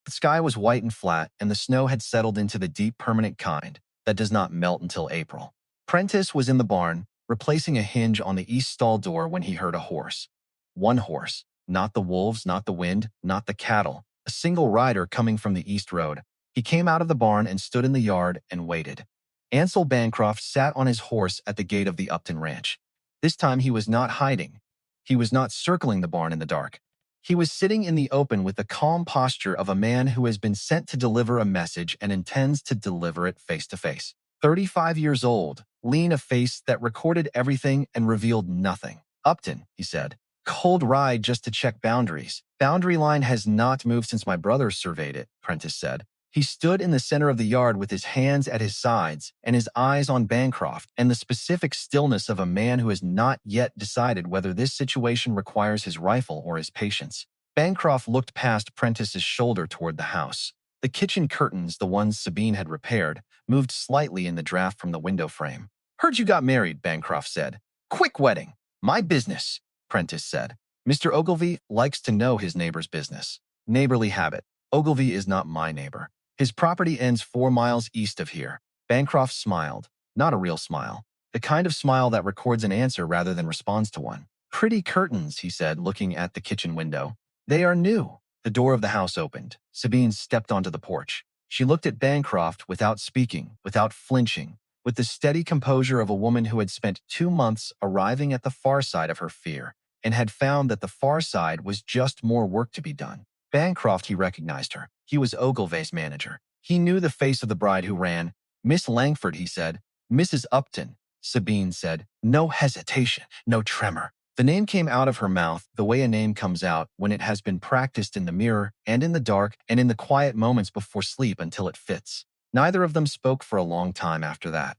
The sky was white and flat, and the snow had settled into the deep permanent kind that does not melt until April. Prentiss was in the barn, replacing a hinge on the east stall door when he heard a horse. One horse, not the wolves, not the wind, not the cattle. A single rider coming from the east road. He came out of the barn and stood in the yard and waited. Ansel Bancroft sat on his horse at the gate of the Upton Ranch. This time he was not hiding. He was not circling the barn in the dark. He was sitting in the open with the calm posture of a man who has been sent to deliver a message and intends to deliver it face to face. 35 years old, lean, a face that recorded everything and revealed nothing. Upton, he said. Cold ride just to check boundaries. Boundary line has not moved since my brother surveyed it, Prentiss said. He stood in the center of the yard with his hands at his sides and his eyes on Bancroft and the specific stillness of a man who has not yet decided whether this situation requires his rifle or his patience. Bancroft looked past Prentiss's shoulder toward the house. The kitchen curtains, the ones Sabine had repaired, moved slightly in the draft from the window frame. Heard you got married, Bancroft said. Quick wedding. My business, Prentiss said. Mr. Ogilvie likes to know his neighbor's business. Neighborly habit. Ogilvie is not my neighbor. His property ends 4 miles east of here. Bancroft smiled. Not a real smile. The kind of smile that records an answer rather than responds to one. Pretty curtains, he said, looking at the kitchen window. They are new. The door of the house opened. Sabine stepped onto the porch. She looked at Bancroft without speaking, without flinching, with the steady composure of a woman who had spent 2 months arriving at the far side of her fear and had found that the far side was just more work to be done. Bancroft, he recognized her. He was Ogilvie's manager. He knew the face of the bride who ran. Miss Langford, he said. Mrs. Upton, Sabine said. No hesitation, no tremor. The name came out of her mouth the way a name comes out when it has been practiced in the mirror and in the dark and in the quiet moments before sleep until it fits. Neither of them spoke for a long time after that.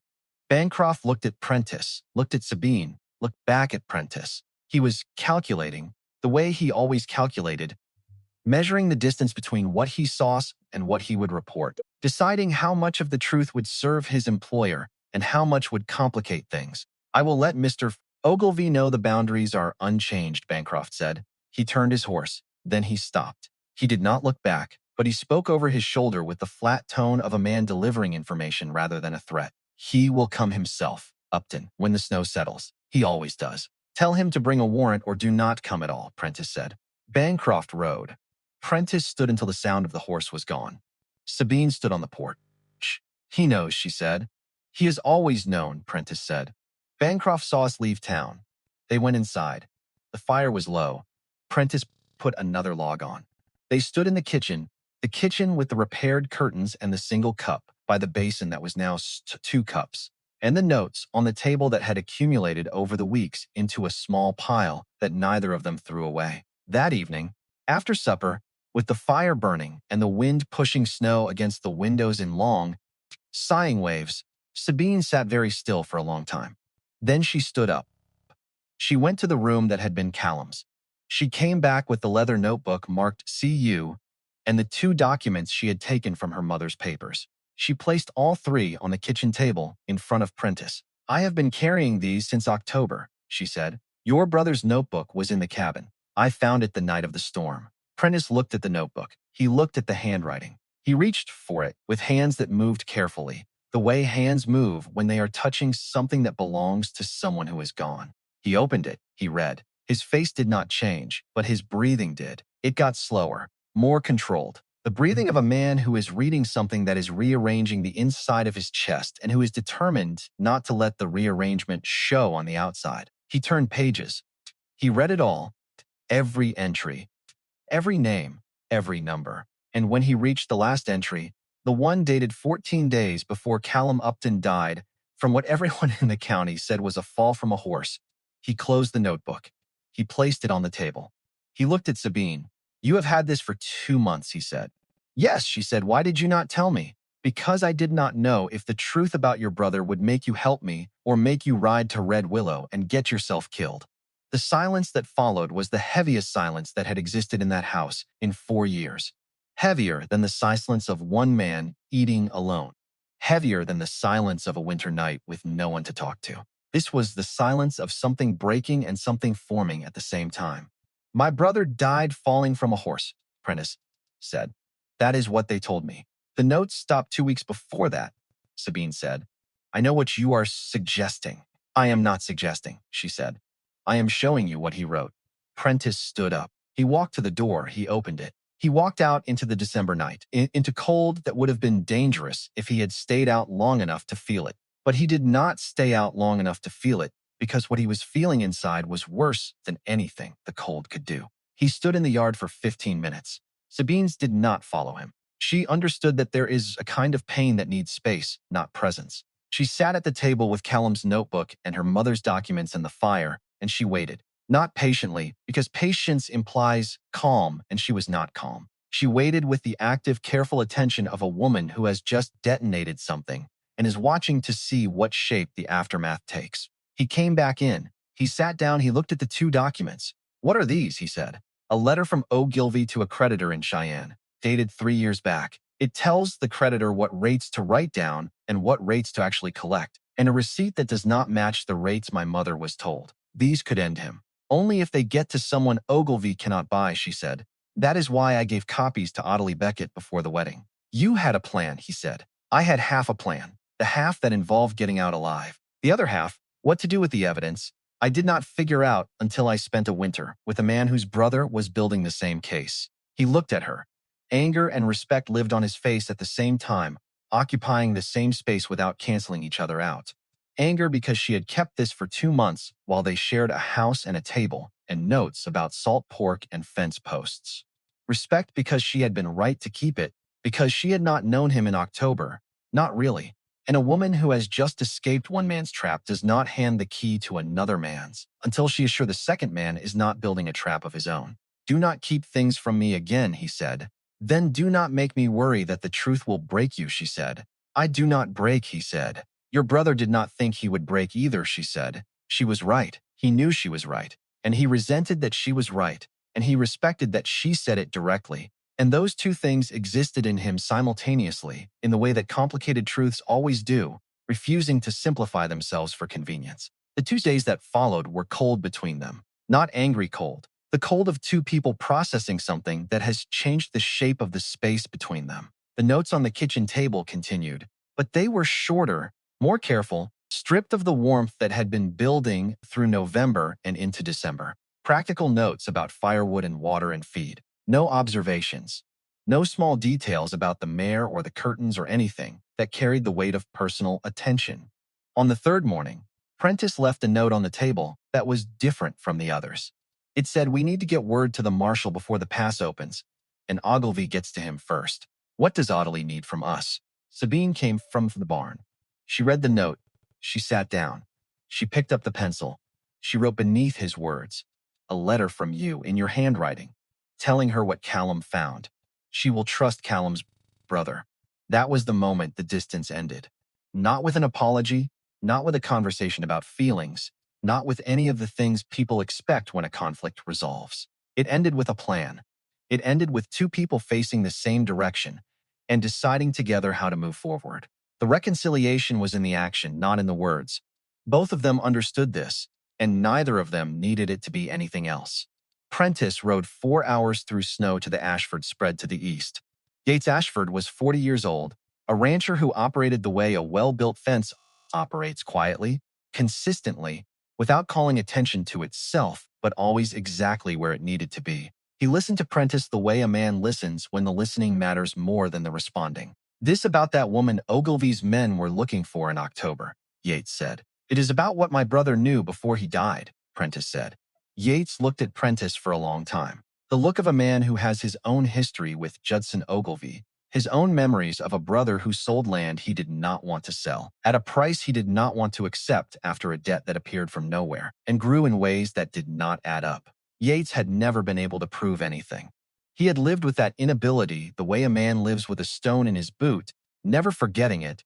Bancroft looked at Prentiss, looked at Sabine, looked back at Prentiss. He was calculating, the way he always calculated, measuring the distance between what he saw and what he would report, deciding how much of the truth would serve his employer and how much would complicate things. I will let Mr. Ogilvie know the boundaries are unchanged, Bancroft said. He turned his horse. Then he stopped. He did not look back, but he spoke over his shoulder with the flat tone of a man delivering information rather than a threat. He will come himself, Upton, when the snow settles. He always does. Tell him to bring a warrant or do not come at all, Prentiss said. Bancroft rode. Prentiss stood until the sound of the horse was gone. Sabine stood on the porch. He knows, she said. He has always known, Prentiss said. Bancroft saw us leave town. They went inside. The fire was low. Prentiss put another log on. They stood in the kitchen with the repaired curtains and the single cup by the basin that was now 2 cups, and the notes on the table that had accumulated over the weeks into a small pile that neither of them threw away. That evening, after supper, with the fire burning and the wind pushing snow against the windows in long, sighing waves, Sabine sat very still for a long time. Then she stood up. She went to the room that had been Callum's. She came back with the leather notebook marked CU and the 2 documents she had taken from her mother's papers. She placed all 3 on the kitchen table in front of Prentiss. I have been carrying these since October, she said. Your brother's notebook was in the cabin. I found it the night of the storm. Prentiss looked at the notebook. He looked at the handwriting. He reached for it with hands that moved carefully, the way hands move when they are touching something that belongs to someone who is gone. He opened it. He read. His face did not change, but his breathing did. It got slower, more controlled. The breathing of a man who is reading something that is rearranging the inside of his chest and who is determined not to let the rearrangement show on the outside. He turned pages. He read it all, every entry, every name, every number. And when he reached the last entry, the one dated 14 days before Callum Upton died, from what everyone in the county said was a fall from a horse, he closed the notebook. He placed it on the table. He looked at Sabine. You have had this for 2 months, he said. Yes, she said. Why did you not tell me? Because I did not know if the truth about your brother would make you help me or make you ride to Red Willow and get yourself killed. The silence that followed was the heaviest silence that had existed in that house in 4 years. Heavier than the silence of one man eating alone. Heavier than the silence of a winter night with no one to talk to. This was the silence of something breaking and something forming at the same time. My brother died falling from a horse, Prentiss said. That is what they told me. The notes stopped 2 weeks before that, Sabine said. I know what you are suggesting. I am not suggesting, she said. I am showing you what he wrote. Prentiss stood up. He walked to the door. He opened it. He walked out into the December night, into cold that would have been dangerous if he had stayed out long enough to feel it. But he did not stay out long enough to feel it. because what he was feeling inside was worse than anything the cold could do. He stood in the yard for 15 minutes. Sabine's did not follow him. She understood that there is a kind of pain that needs space, not presence. She sat at the table with Callum's notebook and her mother's documents in the fire, and she waited. Not patiently, because patience implies calm, and she was not calm. She waited with the active, careful attention of a woman who has just detonated something and is watching to see what shape the aftermath takes. He came back in. He sat down. He looked at the two documents. "What are these?" he said. "A letter from Ogilvie to a creditor in Cheyenne, dated 3 years back. It tells the creditor what rates to write down and what rates to actually collect, and a receipt that does not match the rates my mother was told. These could end him. Only if they get to someone Ogilvie cannot buy," she said. "That is why I gave copies to Ottilie Beckett before the wedding." "You had a plan," he said. "I had half a plan, the half that involved getting out alive. The other half, what to do with the evidence, I did not figure out until I spent a winter with a man whose brother was building the same case." He looked at her. Anger and respect lived on his face at the same time, occupying the same space without canceling each other out. Anger because she had kept this for 2 months while they shared a house and a table, and notes about salt pork and fence posts. Respect because she had been right to keep it, because she had not known him in October. Not really. And a woman who has just escaped one man's trap does not hand the key to another man's until she is sure the second man is not building a trap of his own. "Do not keep things from me again," he said. "Then do not make me worry that the truth will break you," she said. "I do not break," he said. "Your brother did not think he would break either," she said. She was right. He knew she was right. And he resented that she was right. And he respected that she said it directly. And those two things existed in him simultaneously, in the way that complicated truths always do, refusing to simplify themselves for convenience. The 2 days that followed were cold between them. Not angry cold. The cold of two people processing something that has changed the shape of the space between them. The notes on the kitchen table continued, but they were shorter, more careful, stripped of the warmth that had been building through November and into December. Practical notes about firewood and water and feed. No observations. No small details about the mare or the curtains or anything that carried the weight of personal attention. On the third morning, Prentiss left a note on the table that was different from the others. It said, "We need to get word to the Marshal before the pass opens, and Ogilvie gets to him first. What does Ottilie need from us?" Sabine came from the barn. She read the note. She sat down. She picked up the pencil. She wrote beneath his words, "A letter from you in your handwriting, telling her what Callum found. She will trust Callum's brother." That was the moment the distance ended. Not with an apology, not with a conversation about feelings, not with any of the things people expect when a conflict resolves. It ended with a plan. It ended with two people facing the same direction and deciding together how to move forward. The reconciliation was in the action, not in the words. Both of them understood this, and neither of them needed it to be anything else. Prentiss rode 4 hours through snow to the Ashford spread to the east. Yates Ashford was 40 years old, a rancher who operated the way a well-built fence operates quietly, consistently, without calling attention to itself, but always exactly where it needed to be. He listened to Prentiss the way a man listens when the listening matters more than the responding. "This about that woman Ogilvie's men were looking for in October," Yates said. "It is about what my brother knew before he died," Prentiss said. Yates looked at Prentiss for a long time. The look of a man who has his own history with Judson Ogilvie, his own memories of a brother who sold land he did not want to sell, at a price he did not want to accept after a debt that appeared from nowhere and grew in ways that did not add up. Yates had never been able to prove anything. He had lived with that inability the way a man lives with a stone in his boot, never forgetting it,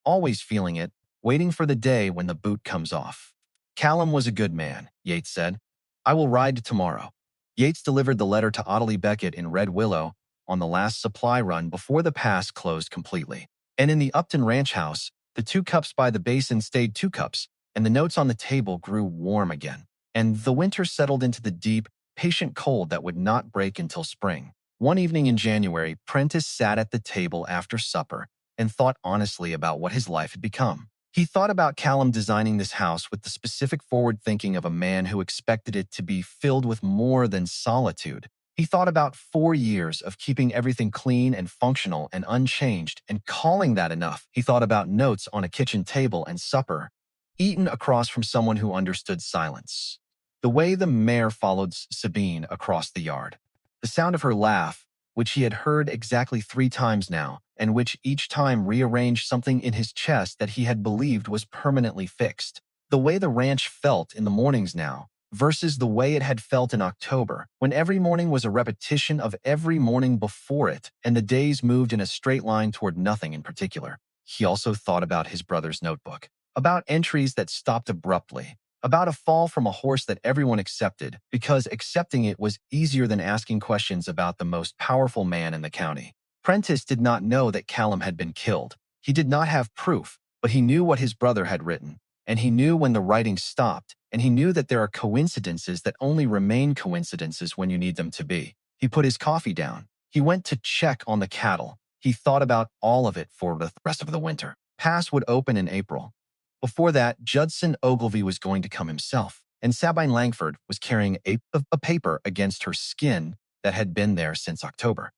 always feeling it, waiting for the day when the boot comes off. "Callum was a good man," Yates said. "I will ride tomorrow." Yates delivered the letter to Ottilie Beckett in Red Willow on the last supply run before the pass closed completely. And in the Upton ranch house, the 2 cups by the basin stayed 2 cups, and the notes on the table grew warm again. And the winter settled into the deep, patient cold that would not break until spring. One evening in January, Prentiss sat at the table after supper and thought honestly about what his life had become. He thought about Callum designing this house with the specific forward thinking of a man who expected it to be filled with more than solitude. He thought about 4 years of keeping everything clean and functional and unchanged and calling that enough. He thought about notes on a kitchen table and supper, eaten across from someone who understood silence. The way the mare followed Sabine across the yard. The sound of her laugh, which he had heard exactly 3 times now, and which each time rearranged something in his chest that he had believed was permanently fixed. The way the ranch felt in the mornings now, versus the way it had felt in October, when every morning was a repetition of every morning before it, and the days moved in a straight line toward nothing in particular. He also thought about his brother's notebook, about entries that stopped abruptly, about a fall from a horse that everyone accepted because accepting it was easier than asking questions about the most powerful man in the county. Prentiss did not know that Callum had been killed. He did not have proof, but he knew what his brother had written, and he knew when the writing stopped, and he knew that there are coincidences that only remain coincidences when you need them to be. He put his coffee down. He went to check on the cattle. He thought about all of it for the rest of the winter. Pass would open in April. Before that, Judson Ogilvie was going to come himself, and Sabine Langford was carrying a paper against her skin that had been there since October.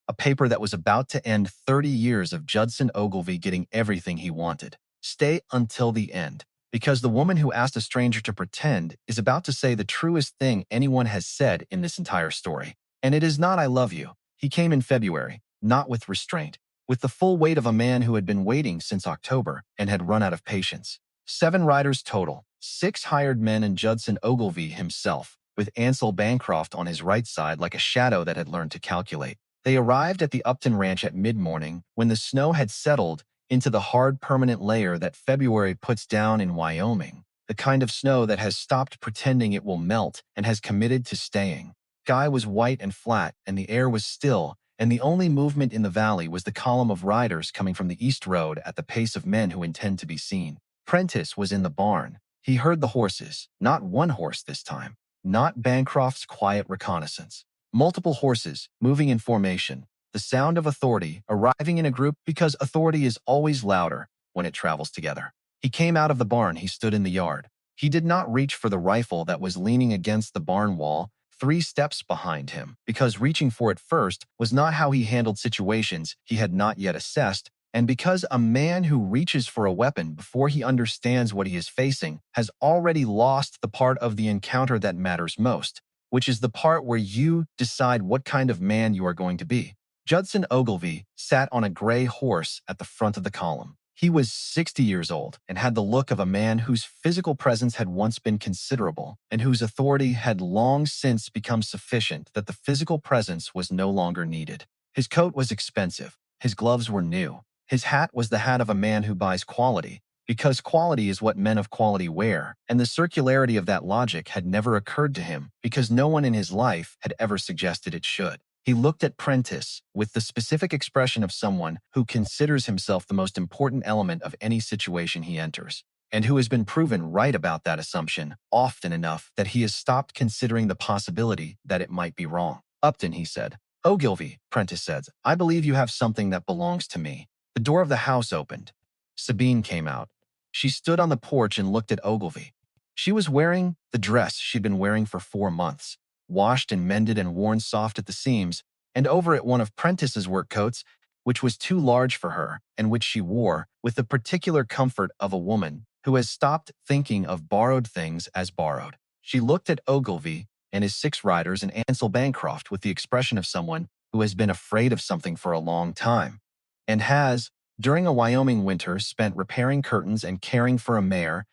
A paper that was about to end 30 years of Judson Ogilvie getting everything he wanted. Stay until the end, because the woman who asked a stranger to pretend is about to say the truest thing anyone has said in this entire story. And it is not "I love you." He came in February, not with restraint, with the full weight of a man who had been waiting since October and had run out of patience. 7 riders total, 6 hired men and Judson Ogilvie himself, with Ansel Bancroft on his right side like a shadow that had learned to calculate. They arrived at the Upton Ranch at mid-morning when the snow had settled into the hard permanent layer that February puts down in Wyoming, the kind of snow that has stopped pretending it will melt and has committed to staying. Sky was white and flat, and the air was still, and the only movement in the valley was the column of riders coming from the east road at the pace of men who intend to be seen. Prentiss was in the barn. He heard the horses, not one horse this time, not Bancroft's quiet reconnaissance. Multiple horses, moving in formation, the sound of authority arriving in a group because authority is always louder when it travels together. He came out of the barn. He stood in the yard. He did not reach for the rifle that was leaning against the barn wall 3 steps behind him, because reaching for it first was not how he handled situations he had not yet assessed, and because a man who reaches for a weapon before he understands what he is facing has already lost the part of the encounter that matters most, which is the part where you decide what kind of man you are going to be. Judson Ogilvie sat on a gray horse at the front of the column. He was 60 years old and had the look of a man whose physical presence had once been considerable and whose authority had long since become sufficient that the physical presence was no longer needed. His coat was expensive. His gloves were new. His hat was the hat of a man who buys quality, because quality is what men of quality wear, and the circularity of that logic had never occurred to him because no one in his life had ever suggested it should. He looked at Prentiss with the specific expression of someone who considers himself the most important element of any situation he enters, and who has been proven right about that assumption often enough that he has stopped considering the possibility that it might be wrong. "Upton," he said. "Ogilvie," Prentiss said, "I believe you have something that belongs to me." The door of the house opened. Sabine came out. She stood on the porch and looked at Ogilvie. She was wearing the dress she'd been wearing for 4 months, washed and mended and worn soft at the seams, and over it one of Prentiss's work coats, which was too large for her, and which she wore with the particular comfort of a woman who has stopped thinking of borrowed things as borrowed. She looked at Ogilvie and his 6 riders and Ansel Bancroft with the expression of someone who has been afraid of something for a long time, and has, during a Wyoming winter, spent repairing curtains and caring for a mare,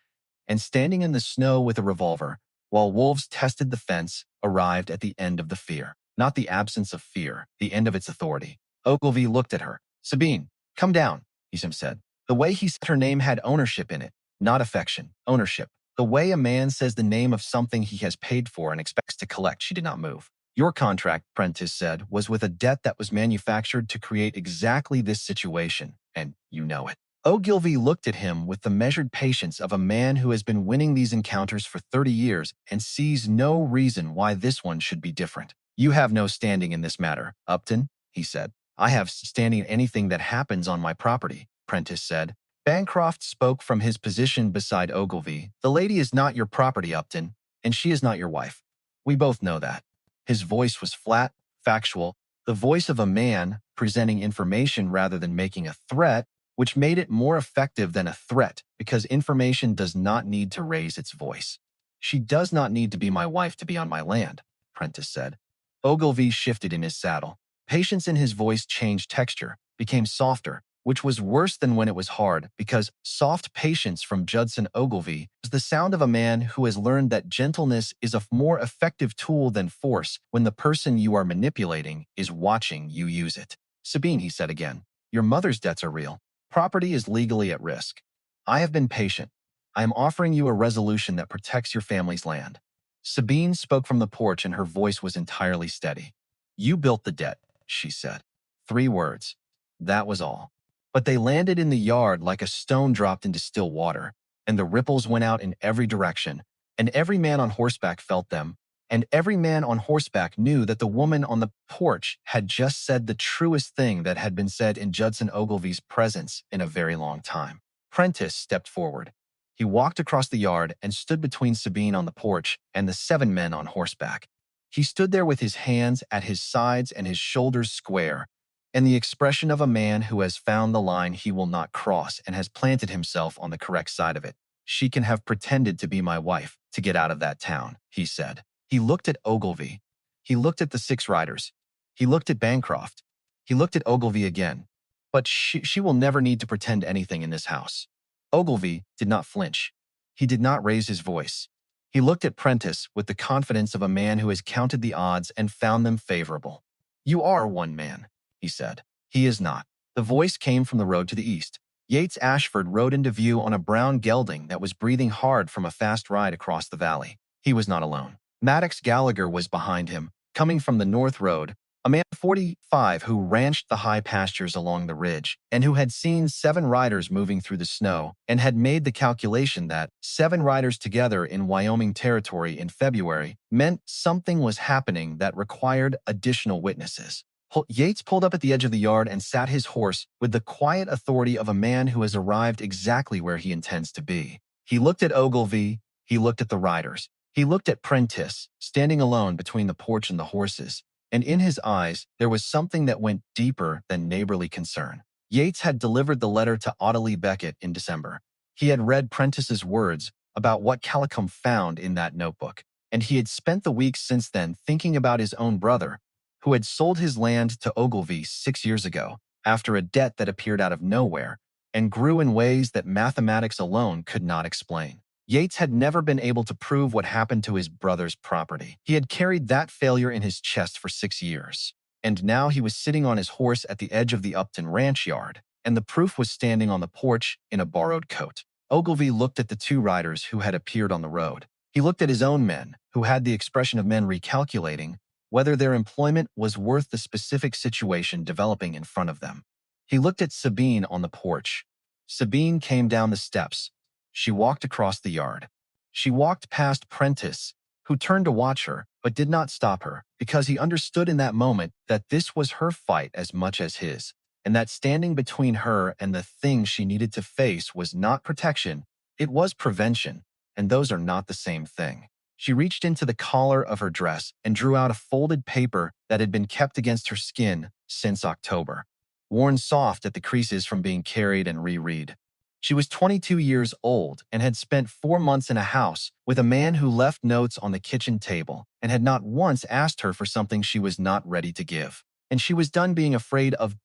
and standing in the snow with a revolver, while wolves tested the fence, arrived at the end of the fear. Not the absence of fear, the end of its authority. Ogilvie looked at her. "Sabine, come down," he said. The way he said her name had ownership in it, not affection, ownership. The way a man says the name of something he has paid for and expects to collect. She did not move. "Your contract," Prentiss said, "was with a debt that was manufactured to create exactly this situation, and you know it." Ogilvie looked at him with the measured patience of a man who has been winning these encounters for 30 years and sees no reason why this one should be different. "You have no standing in this matter, Upton," he said. "I have standing in anything that happens on my property," Prentiss said. Bancroft spoke from his position beside Ogilvie. "The lady is not your property, Upton, and she is not your wife. We both know that." His voice was flat, factual, the voice of a man presenting information rather than making a threat, which made it more effective than a threat because information does not need to raise its voice. She does not need to be my wife to be on my land, Prentiss said. Ogilvie shifted in his saddle. Patience in his voice changed texture, became softer, which was worse than when it was hard because soft patience from Judson Ogilvie is the sound of a man who has learned that gentleness is a more effective tool than force when the person you are manipulating is watching you use it. Sabine, he said again, your mother's debts are real. Property is legally at risk. I have been patient. I am offering you a resolution that protects your family's land. Sabine spoke from the porch and her voice was entirely steady. You built the debt, she said. 3 words. That was all. But they landed in the yard like a stone dropped into still water, and the ripples went out in every direction, and every man on horseback felt them, and every man on horseback knew that the woman on the porch had just said the truest thing that had been said in Judson Ogilvie's presence in a very long time. Prentiss stepped forward. He walked across the yard and stood between Sabine on the porch and the 7 men on horseback. He stood there with his hands at his sides and his shoulders square, and the expression of a man who has found the line he will not cross and has planted himself on the correct side of it. She can have pretended to be my wife to get out of that town, he said. He looked at Ogilvie. He looked at the 6 riders. He looked at Bancroft. He looked at Ogilvie again. But she will never need to pretend anything in this house. Ogilvie did not flinch. He did not raise his voice. He looked at Prentiss with the confidence of a man who has counted the odds and found them favorable. You are one man, he said. He is not. The voice came from the road to the east. Yates Ashford rode into view on a brown gelding that was breathing hard from a fast ride across the valley. He was not alone. Maddox Gallagher was behind him, coming from the north road, a man 45 who ranched the high pastures along the ridge and who had seen 7 riders moving through the snow and had made the calculation that 7 riders together in Wyoming territory in February meant something was happening that required additional witnesses. Yates pulled up at the edge of the yard and sat his horse with the quiet authority of a man who has arrived exactly where he intends to be. He looked at Ogilvie. He looked at the riders. He looked at Prentiss, standing alone between the porch and the horses. And in his eyes, there was something that went deeper than neighborly concern. Yates had delivered the letter to Ottilie Beckett in December. He had read Prentiss's words about what Callum found in that notebook, and he had spent the weeks since then thinking about his own brother, who had sold his land to Ogilvie 6 years ago after a debt that appeared out of nowhere and grew in ways that mathematics alone could not explain. Yates had never been able to prove what happened to his brother's property. He had carried that failure in his chest for 6 years. And now he was sitting on his horse at the edge of the Upton ranch yard, and the proof was standing on the porch in a borrowed coat. Ogilvie looked at the 2 riders who had appeared on the road. He looked at his own men, who had the expression of men recalculating whether their employment was worth the specific situation developing in front of them. He looked at Sabine on the porch. Sabine came down the steps. She walked across the yard. She walked past Prentiss, who turned to watch her, but did not stop her, because he understood in that moment that this was her fight as much as his, and that standing between her and the thing she needed to face was not protection, it was prevention, and those are not the same thing. She reached into the collar of her dress and drew out a folded paper that had been kept against her skin since October, worn soft at the creases from being carried and reread. She was 22 years old and had spent 4 months in a house with a man who left notes on the kitchen table and had not once asked her for something she was not ready to give. And she was done being afraid of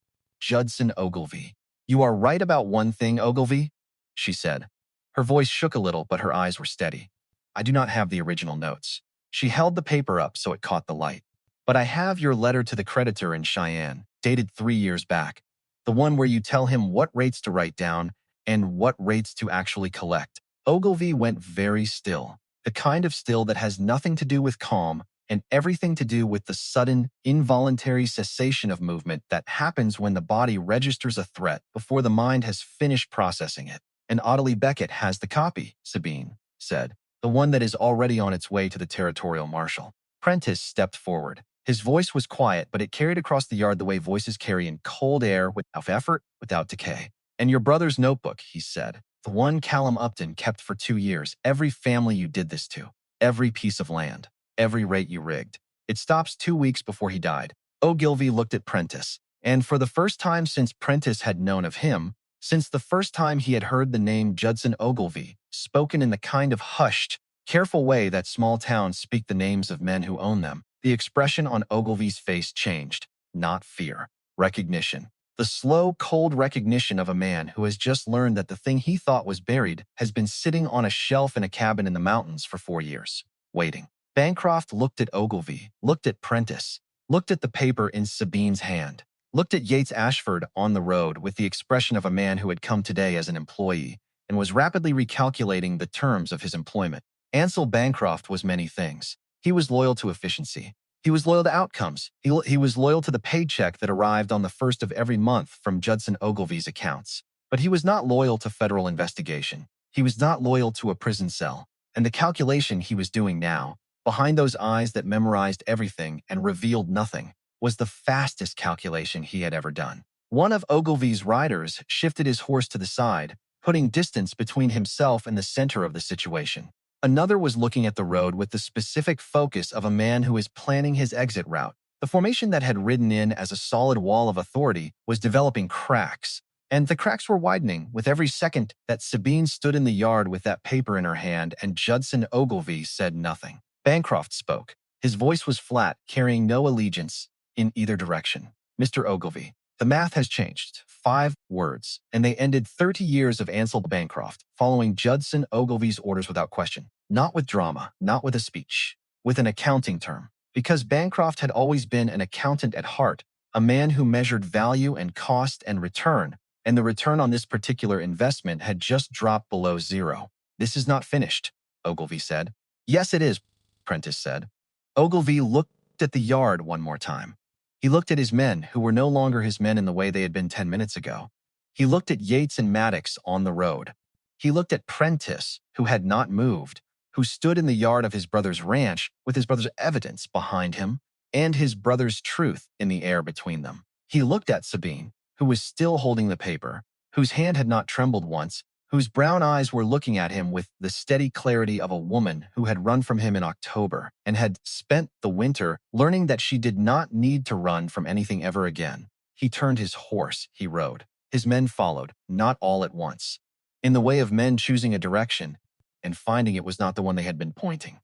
Judson Ogilvie. You are right about one thing, Ogilvie, she said. Her voice shook a little, but her eyes were steady. I do not have the original notes. She held the paper up so it caught the light. But I have your letter to the creditor in Cheyenne, dated 3 years back, the one where you tell him what rates to write down and what rates to actually collect. Ogilvie went very still, the kind of still that has nothing to do with calm and everything to do with the sudden, involuntary cessation of movement that happens when the body registers a threat before the mind has finished processing it. And Ottilie Beckett has the copy, Sabine said, the one that is already on its way to the Territorial Marshal. Prentiss stepped forward. His voice was quiet, but it carried across the yard the way voices carry in cold air, without effort, without decay. And your brother's notebook, he said, the one Callum Upton kept for 2 years, every family you did this to, every piece of land, every rate you rigged. It stops 2 weeks before he died. Ogilvie looked at Prentiss, and for the first time since Prentiss had known of him, Since the first time he had heard the name Judson Ogilvie, spoken in the kind of hushed, careful way that small towns speak the names of men who own them, the expression on Ogilvie's face changed. Not fear. Recognition. The slow, cold recognition of a man who has just learned that the thing he thought was buried has been sitting on a shelf in a cabin in the mountains for 4 years, waiting. Bancroft looked at Ogilvie, looked at Prentiss, looked at the paper in Sabine's hand, looked at Yates Ashford on the road with the expression of a man who had come today as an employee and was rapidly recalculating the terms of his employment. Ansel Bancroft was many things. He was loyal to efficiency. He was loyal to outcomes. He was loyal to the paycheck that arrived on the first of every month from Judson Ogilvie's accounts. But he was not loyal to federal investigation. He was not loyal to a prison cell. And the calculation he was doing now, behind those eyes that memorized everything and revealed nothing, was the fastest calculation he had ever done. One of Ogilvie's riders shifted his horse to the side, putting distance between himself and the center of the situation. Another was looking at the road with the specific focus of a man who is planning his exit route. The formation that had ridden in as a solid wall of authority was developing cracks, and the cracks were widening with every second that Sabine stood in the yard with that paper in her hand and Judson Ogilvie said nothing. Bancroft spoke. His voice was flat, carrying no allegiance in either direction. Mr. Ogilvie, the math has changed. 5 words, and they ended 30 years of Ansel Bancroft, following Judson Ogilvie's orders without question. Not with drama, not with a speech, with an accounting term. Because Bancroft had always been an accountant at heart, a man who measured value and cost and return, and the return on this particular investment had just dropped below 0. This is not finished, Ogilvie said. Yes, it is, Prentiss said. Ogilvie looked at the yard one more time. He looked at his men, who were no longer his men in the way they had been 10 minutes ago. He looked at Yates and Maddox on the road. He looked at Prentiss, who had not moved, who stood in the yard of his brother's ranch with his brother's evidence behind him and his brother's truth in the air between them. He looked at Sabine, who was still holding the paper, whose hand had not trembled once, whose brown eyes were looking at him with the steady clarity of a woman who had run from him in October and had spent the winter learning that she did not need to run from anything ever again. He turned his horse, he rode. His men followed, not all at once, in the way of men choosing a direction and finding it was not the one they had been pointing.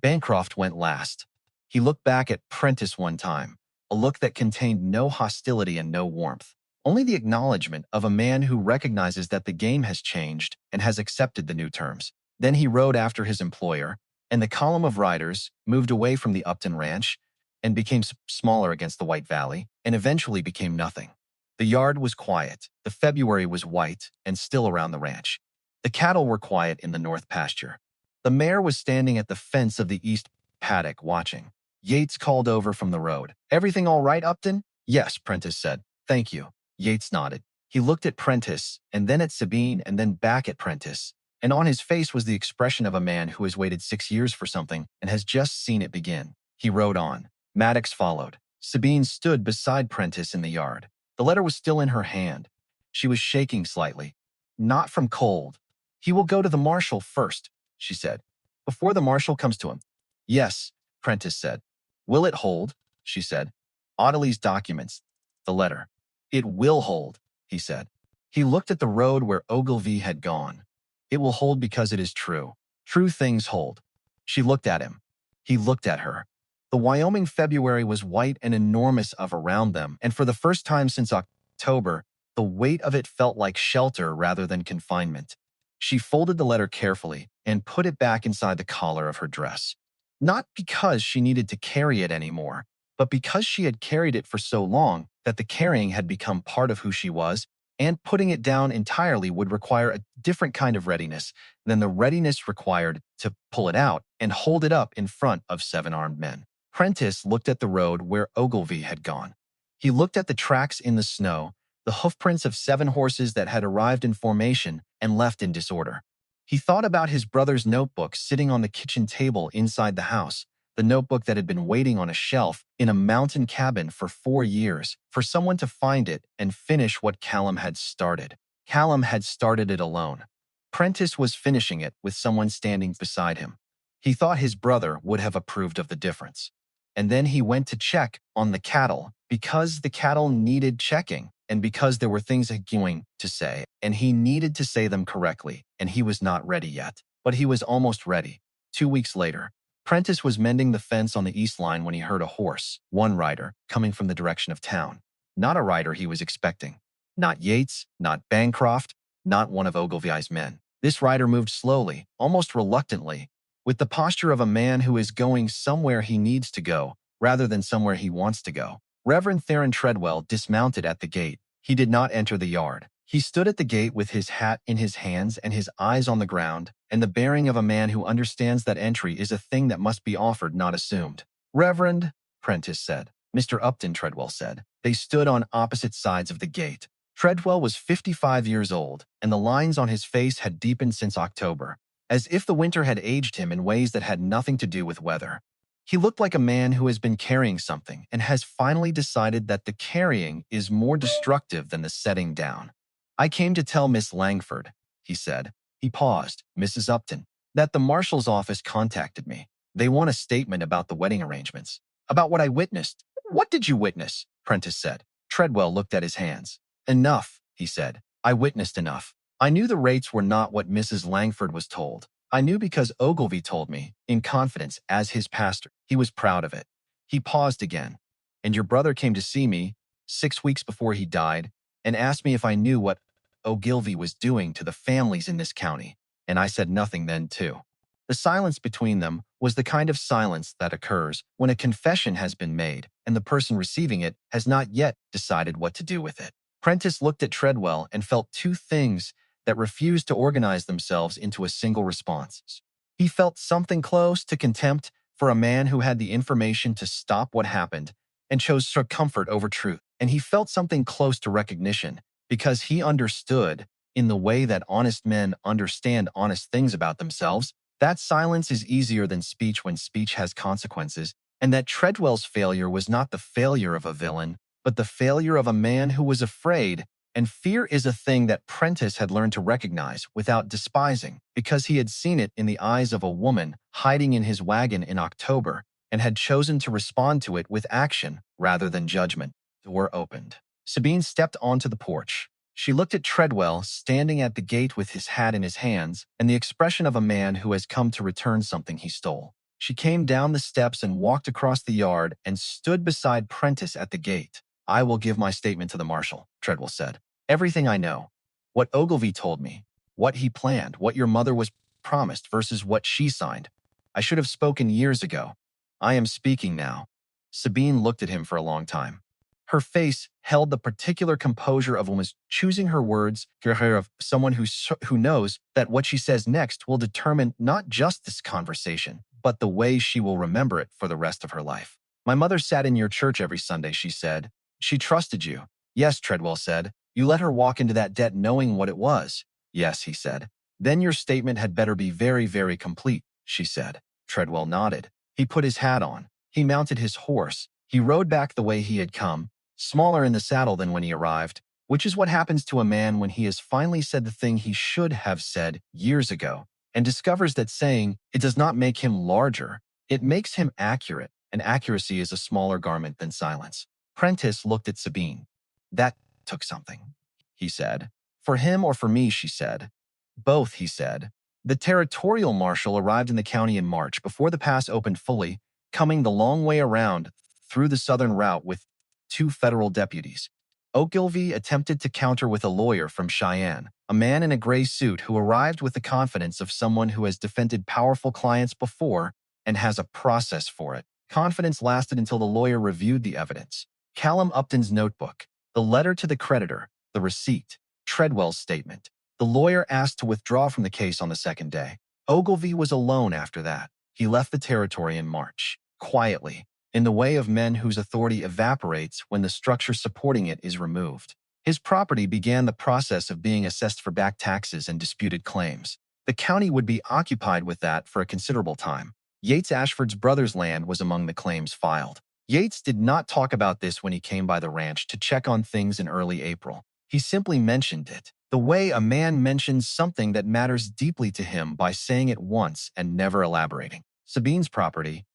Bancroft went last. He looked back at Prentiss one time, a look that contained no hostility and no warmth. Only the acknowledgement of a man who recognizes that the game has changed and has accepted the new terms. Then he rode after his employer, and the column of riders moved away from the Upton Ranch and became smaller against the White Valley and eventually became nothing. The yard was quiet. The February was white and still around the ranch. The cattle were quiet in the north pasture. The mare was standing at the fence of the east paddock watching. Yates called over from the road. Everything all right, Upton? Yes, Prentiss said. Thank you. Yates nodded. He looked at Prentiss, and then at Sabine, and then back at Prentiss, and on his face was the expression of a man who has waited 6 years for something and has just seen it begin. He rode on. Maddox followed. Sabine stood beside Prentiss in the yard. The letter was still in her hand. She was shaking slightly. Not from cold. He will go to the Marshal first, she said, before the Marshal comes to him. Yes, Prentiss said. Will it hold? She said. Audley's documents. The letter. It will hold, he said. He looked at the road where Ogilvie had gone. It will hold because it is true. True things hold. She looked at him. He looked at her. The Wyoming February was white and enormous around them, and for the first time since October, the weight of it felt like shelter rather than confinement. She folded the letter carefully and put it back inside the collar of her dress. Not because she needed to carry it anymore, but because she had carried it for so long that the carrying had become part of who she was, and putting it down entirely would require a different kind of readiness than the readiness required to pull it out and hold it up in front of 7 armed men. Prentiss looked at the road where Ogilvie had gone. He looked at the tracks in the snow, the hoofprints of 7 horses that had arrived in formation and left in disorder. He thought about his brother's notebook sitting on the kitchen table inside the house, the notebook that had been waiting on a shelf in a mountain cabin for 4 years for someone to find it and finish what Callum had started. Callum had started it alone. Prentiss was finishing it with someone standing beside him. He thought his brother would have approved of the difference. And then he went to check on the cattle because the cattle needed checking. and because there were things he was going to say, and he needed to say them correctly, and he was not ready yet. But he was almost ready. 2 weeks later, Prentiss was mending the fence on the east line when he heard a horse, one rider, coming from the direction of town. Not a rider he was expecting. Not Yates, not Bancroft, not one of Ogilvie's men. This rider moved slowly, almost reluctantly, with the posture of a man who is going somewhere he needs to go, rather than somewhere he wants to go. Reverend Theron Treadwell dismounted at the gate. He did not enter the yard. He stood at the gate with his hat in his hands and his eyes on the ground, and the bearing of a man who understands that entry is a thing that must be offered, not assumed. "Reverend," Prentiss said. "Mr. Upton," Treadwell said. They stood on opposite sides of the gate. Treadwell was 55 years old, and the lines on his face had deepened since October, as if the winter had aged him in ways that had nothing to do with weather. He looked like a man who has been carrying something and has finally decided that the carrying is more destructive than the setting down. "I came to tell Miss Langford," he said. He paused. "Mrs. Upton, that the Marshal's office contacted me. They want a statement about the wedding arrangements. About what I witnessed." "What did you witness?" Prentiss said. Treadwell looked at his hands. "Enough," he said. "I witnessed enough. I knew the rates were not what Mrs. Langford was told. I knew because Ogilvie told me, in confidence, as his pastor. He was proud of it." He paused again. "And your brother came to see me 6 weeks before he died and asked me if I knew what Ogilvie was doing to the families in this county, and I said nothing then, too." The silence between them was the kind of silence that occurs when a confession has been made and the person receiving it has not yet decided what to do with it. Prentiss looked at Treadwell and felt two things that refused to organize themselves into a single response. He felt something close to contempt for a man who had the information to stop what happened and chose comfort over truth. And he felt something close to recognition because he understood, in the way that honest men understand honest things about themselves, that silence is easier than speech when speech has consequences, and that Treadwell's failure was not the failure of a villain, but the failure of a man who was afraid. And fear is a thing that Prentiss had learned to recognize without despising, because he had seen it in the eyes of a woman hiding in his wagon in October and had chosen to respond to it with action rather than judgment. The door opened. Sabine stepped onto the porch. She looked at Treadwell standing at the gate with his hat in his hands and the expression of a man who has come to return something he stole. She came down the steps and walked across the yard and stood beside Prentiss at the gate. "I will give my statement to the Marshal," Treadwell said. "Everything I know. What Ogilvie told me. What he planned. What your mother was promised versus what she signed. I should have spoken years ago. I am speaking now." Sabine looked at him for a long time. Her face held the particular composure of one choosing her words, of someone who knows that what she says next will determine not just this conversation, but the way she will remember it for the rest of her life. "My mother sat in your church every Sunday," she said. "She trusted you." "Yes," Treadwell said. "You let her walk into that debt knowing what it was." "Yes," he said. "Then your statement had better be very, very complete," she said. Treadwell nodded. He put his hat on. He mounted his horse. He rode back the way he had come, smaller in the saddle than when he arrived, which is what happens to a man when he has finally said the thing he should have said years ago and discovers that saying it does not make him larger, it makes him accurate, and accuracy is a smaller garment than silence. Prentiss looked at Sabine. "That took something," he said. "For him or for me," she said. "Both," he said. The Territorial Marshal arrived in the county in March before the pass opened fully, coming the long way around through the southern route with 2 federal deputies. Ogilvie attempted to counter with a lawyer from Cheyenne, a man in a gray suit who arrived with the confidence of someone who has defended powerful clients before and has a process for it. Confidence lasted until the lawyer reviewed the evidence. Callum Upton's notebook, the letter to the creditor, the receipt, Treadwell's statement. The lawyer asked to withdraw from the case on the second day. Ogilvie was alone after that. He left the territory in March, quietly, in the way of men whose authority evaporates when the structure supporting it is removed. His property began the process of being assessed for back taxes and disputed claims. The county would be occupied with that for a considerable time. Yates Ashford's brother's land was among the claims filed. Yates did not talk about this when he came by the ranch to check on things in early April. He simply mentioned it, the way a man mentions something that matters deeply to him by saying it once and never elaborating. Sabine's property,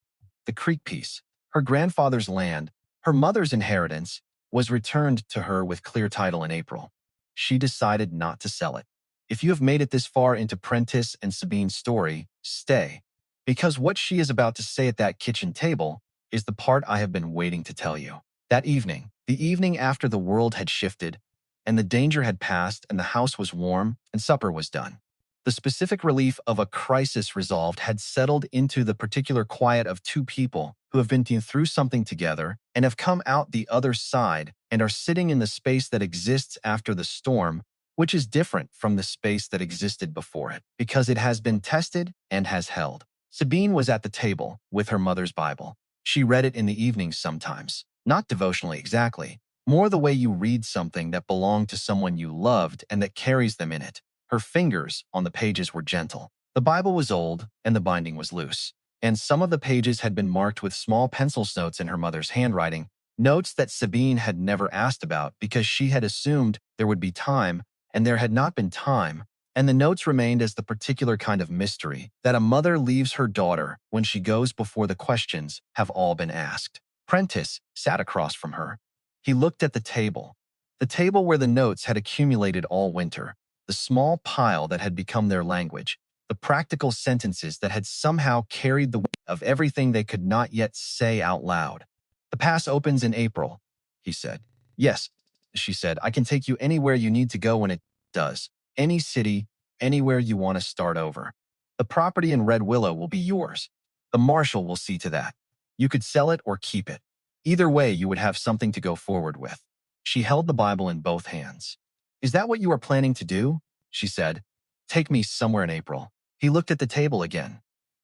the creek piece, her grandfather's land, her mother's inheritance, was returned to her with clear title in April. She decided not to sell it. If you have made it this far into Prentiss and Sabine's story, stay, because what she is about to say at that kitchen table is the part I have been waiting to tell you. That evening, the evening after the world had shifted, and the danger had passed, and the house was warm, and supper was done. The specific relief of a crisis resolved had settled into the particular quiet of two people who have been through something together and have come out the other side and are sitting in the space that exists after the storm, which is different from the space that existed before it, because it has been tested and has held. Sabine was at the table with her mother's Bible. She read it in the evenings sometimes, not devotionally exactly, more the way you read something that belonged to someone you loved and that carries them in it. Her fingers on the pages were gentle. The Bible was old and the binding was loose, and some of the pages had been marked with small pencil notes in her mother's handwriting, notes that Sabine had never asked about because she had assumed there would be time, and there had not been time, and the notes remained as the particular kind of mystery that a mother leaves her daughter when she goes before the questions have all been asked. Prentiss sat across from her. He looked at the table where the notes had accumulated all winter, the small pile that had become their language, the practical sentences that had somehow carried the weight of everything they could not yet say out loud. The pass opens in April, he said. Yes, she said, I can take you anywhere you need to go when it does. Any city, anywhere you want to start over. The property in Red Willow will be yours. The Marshal will see to that. You could sell it or keep it. Either way, you would have something to go forward with. She held the Bible in both hands. Is that what you are planning to do? She said. Take me somewhere in April. He looked at the table again.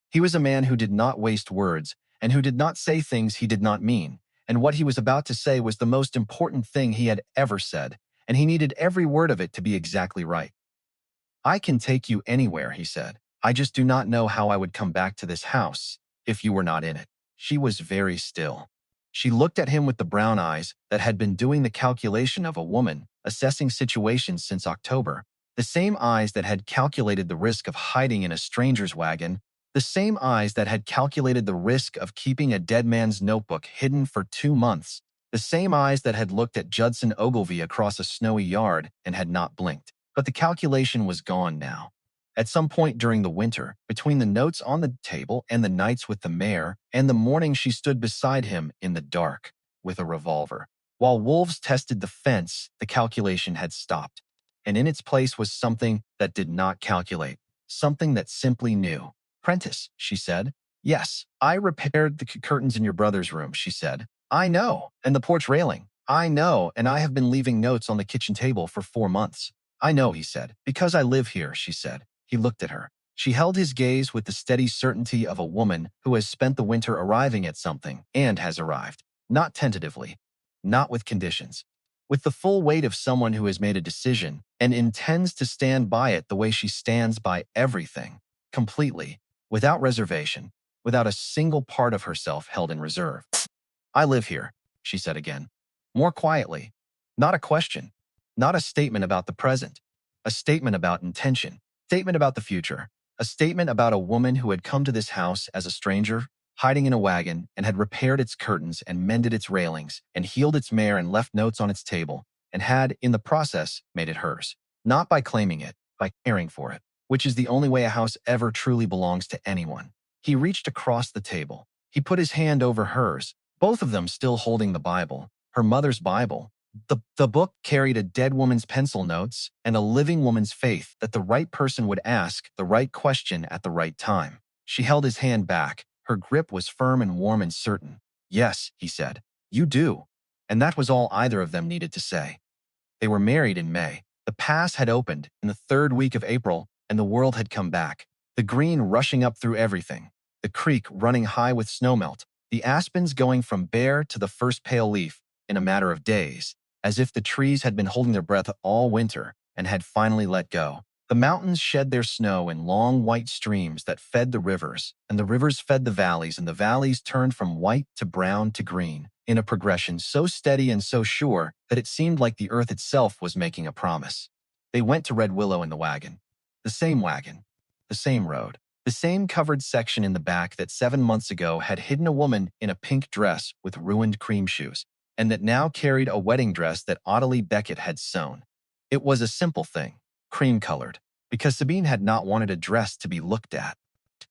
He was a man who did not waste words and who did not say things he did not mean, and what he was about to say was the most important thing he had ever said, and he needed every word of it to be exactly right. I can take you anywhere, he said. I just do not know how I would come back to this house if you were not in it. She was very still. She looked at him with the brown eyes that had been doing the calculation of a woman assessing situations since October, the same eyes that had calculated the risk of hiding in a stranger's wagon, the same eyes that had calculated the risk of keeping a dead man's notebook hidden for 2 months, the same eyes that had looked at Judson Ogilvie across a snowy yard and had not blinked. But the calculation was gone now. At some point during the winter, between the notes on the table and the nights with the Mare and the morning she stood beside him in the dark with a revolver. While wolves tested the fence, the calculation had stopped. And in its place was something that did not calculate, something that simply knew. Prentiss, she said. Yes, I repaired the curtains in your brother's room, she said. I know, and the porch railing. I know, and I have been leaving notes on the kitchen table for 4 months. I know, he said. Because I live here, she said. He looked at her. She held his gaze with the steady certainty of a woman who has spent the winter arriving at something and has arrived. Not tentatively, not with conditions. With the full weight of someone who has made a decision and intends to stand by it the way she stands by everything, completely, without reservation, without a single part of herself held in reserve. I live here, she said again, more quietly. Not a question, not a statement about the present, a statement about intention, statement about the future, a statement about a woman who had come to this house as a stranger, hiding in a wagon, and had repaired its curtains and mended its railings and healed its mare and left notes on its table, and had, in the process, made it hers. Not by claiming it, by caring for it, which is the only way a house ever truly belongs to anyone. He reached across the table. He put his hand over hers, both of them still holding the Bible, her mother's Bible. The book carried a dead woman's pencil notes and a living woman's faith that the right person would ask the right question at the right time. She held his hand back. Her grip was firm and warm and certain. Yes, he said, you do. And that was all either of them needed to say. They were married in May. The pass had opened in the 3rd week of April, and the world had come back. The green rushing up through everything, the creek running high with snowmelt, the aspens going from bare to the first pale leaf in a matter of days, as if the trees had been holding their breath all winter and had finally let go. The mountains shed their snow in long white streams that fed the rivers, and the rivers fed the valleys, and the valleys turned from white to brown to green, in a progression so steady and so sure that it seemed like the earth itself was making a promise. They went to Red Willow in the wagon. The same wagon, the same road, the same covered section in the back that 7 months ago had hidden a woman in a pink dress with ruined cream shoes. and that now carried a wedding dress that Ottilie Beckett had sewn. It was a simple thing, cream-colored, because Sabine had not wanted a dress to be looked at.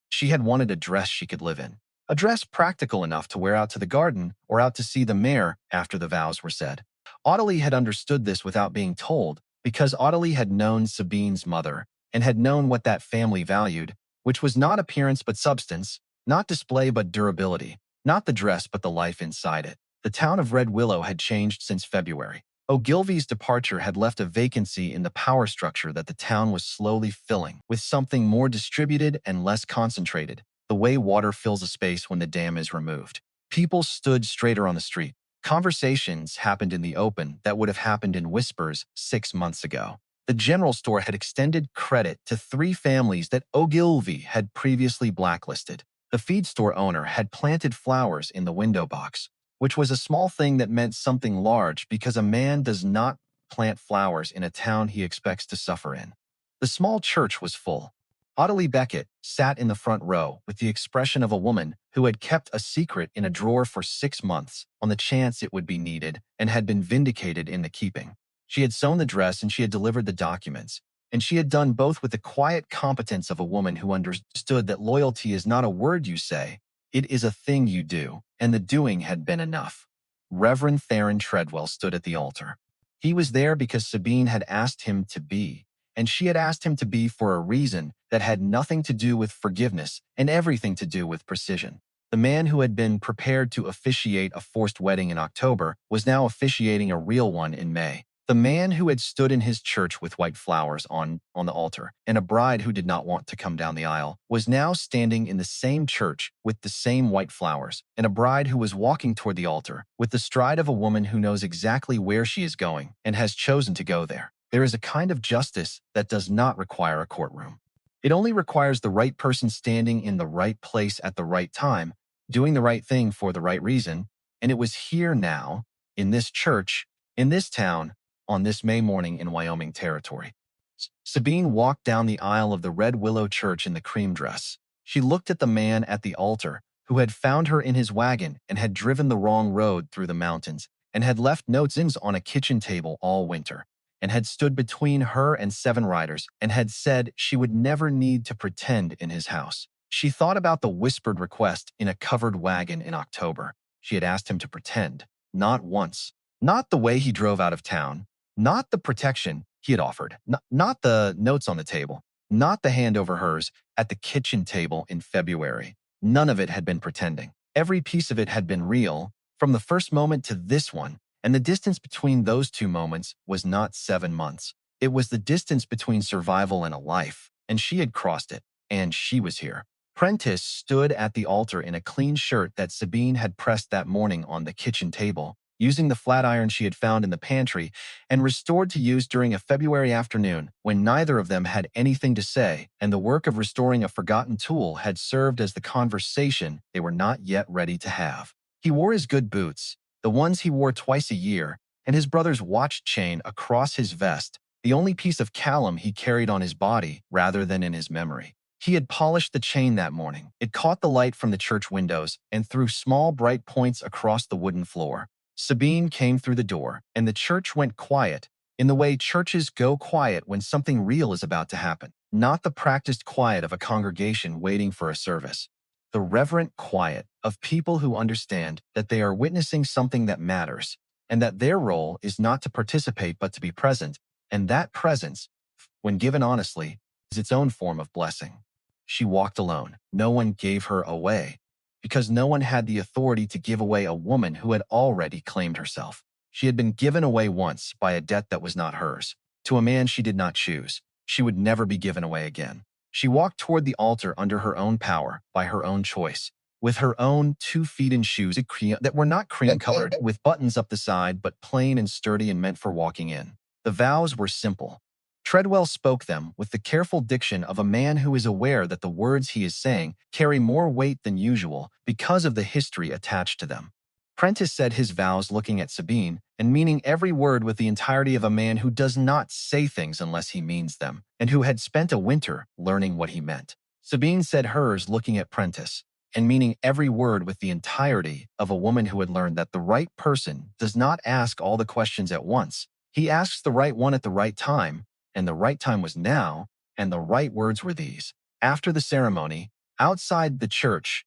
She had wanted a dress she could live in, a dress practical enough to wear out to the garden or out to see the Mare after the vows were said. Ottilie had understood this without being told, because Ottilie had known Sabine's mother and had known what that family valued, which was not appearance but substance, not display but durability, not the dress but the life inside it. The town of Red Willow had changed since February. Ogilvie's departure had left a vacancy in the power structure that the town was slowly filling with something more distributed and less concentrated, the way water fills a space when the dam is removed. People stood straighter on the street. Conversations happened in the open that would have happened in whispers 6 months ago. The general store had extended credit to 3 families that Ogilvie had previously blacklisted. The feed store owner had planted flowers in the window box, which was a small thing that meant something large because a man does not plant flowers in a town he expects to suffer in. The small church was full. Ottilie Beckett sat in the front row with the expression of a woman who had kept a secret in a drawer for 6 months on the chance it would be needed and had been vindicated in the keeping. She had sewn the dress and she had delivered the documents, and she had done both with the quiet competence of a woman who understood that loyalty is not a word you say, it is a thing you do, and the doing had been enough. Reverend Theron Treadwell stood at the altar. He was there because Sabine had asked him to be, and she had asked him to be for a reason that had nothing to do with forgiveness and everything to do with precision. The man who had been prepared to officiate a forced wedding in October was now officiating a real one in May. The man who had stood in his church with white flowers on the altar and a bride who did not want to come down the aisle was now standing in the same church with the same white flowers and a bride who was walking toward the altar with the stride of a woman who knows exactly where she is going and has chosen to go there. There is a kind of justice that does not require a courtroom. It only requires the right person standing in the right place at the right time, doing the right thing for the right reason, and it was here now, in this church, in this town, on this May morning in Wyoming Territory. Sabine walked down the aisle of the Red Willow Church in the cream dress. She looked at the man at the altar who had found her in his wagon and had driven the wrong road through the mountains and had left notes on a kitchen table all winter and had stood between her and 7 riders and had said she would never need to pretend in his house. She thought about the whispered request in a covered wagon in October. She had asked him to pretend, not once, not the way he drove out of town, not the protection he had offered, not the notes on the table, not the hand over hers at the kitchen table in February. None of it had been pretending. Every piece of it had been real, from the first moment to this one, and the distance between those 2 moments was not 7 months. It was the distance between survival and a life, and she had crossed it, and she was here. Prentiss stood at the altar in a clean shirt that Sabine had pressed that morning on the kitchen table, using the flat iron she had found in the pantry and restored to use during a February afternoon when neither of them had anything to say, and the work of restoring a forgotten tool had served as the conversation they were not yet ready to have. He wore his good boots, the ones he wore twice a year, and his brother's watch chain across his vest, the only piece of Callum he carried on his body rather than in his memory. He had polished the chain that morning. It caught the light from the church windows and threw small bright points across the wooden floor. Sabine came through the door, and the church went quiet, in the way churches go quiet when something real is about to happen, not the practiced quiet of a congregation waiting for a service. The reverent quiet of people who understand that they are witnessing something that matters, and that their role is not to participate but to be present, and that presence, when given honestly, is its own form of blessing. She walked alone. No one gave her away, because no one had the authority to give away a woman who had already claimed herself. She had been given away once by a debt that was not hers, to a man she did not choose. She would never be given away again. She walked toward the altar under her own power, by her own choice, with her own 2 feet in shoes that were not cream-colored, with buttons up the side, but plain and sturdy and meant for walking in. The vows were simple. Treadwell spoke them with the careful diction of a man who is aware that the words he is saying carry more weight than usual because of the history attached to them. Prentiss said his vows looking at Sabine and meaning every word with the entirety of a man who does not say things unless he means them, and who had spent a winter learning what he meant. Sabine said hers looking at Prentiss. and meaning every word with the entirety of a woman who had learned that the right person does not ask all the questions at once. He asks the right one at the right time, and the right time was now, and the right words were these. After the ceremony, outside the church,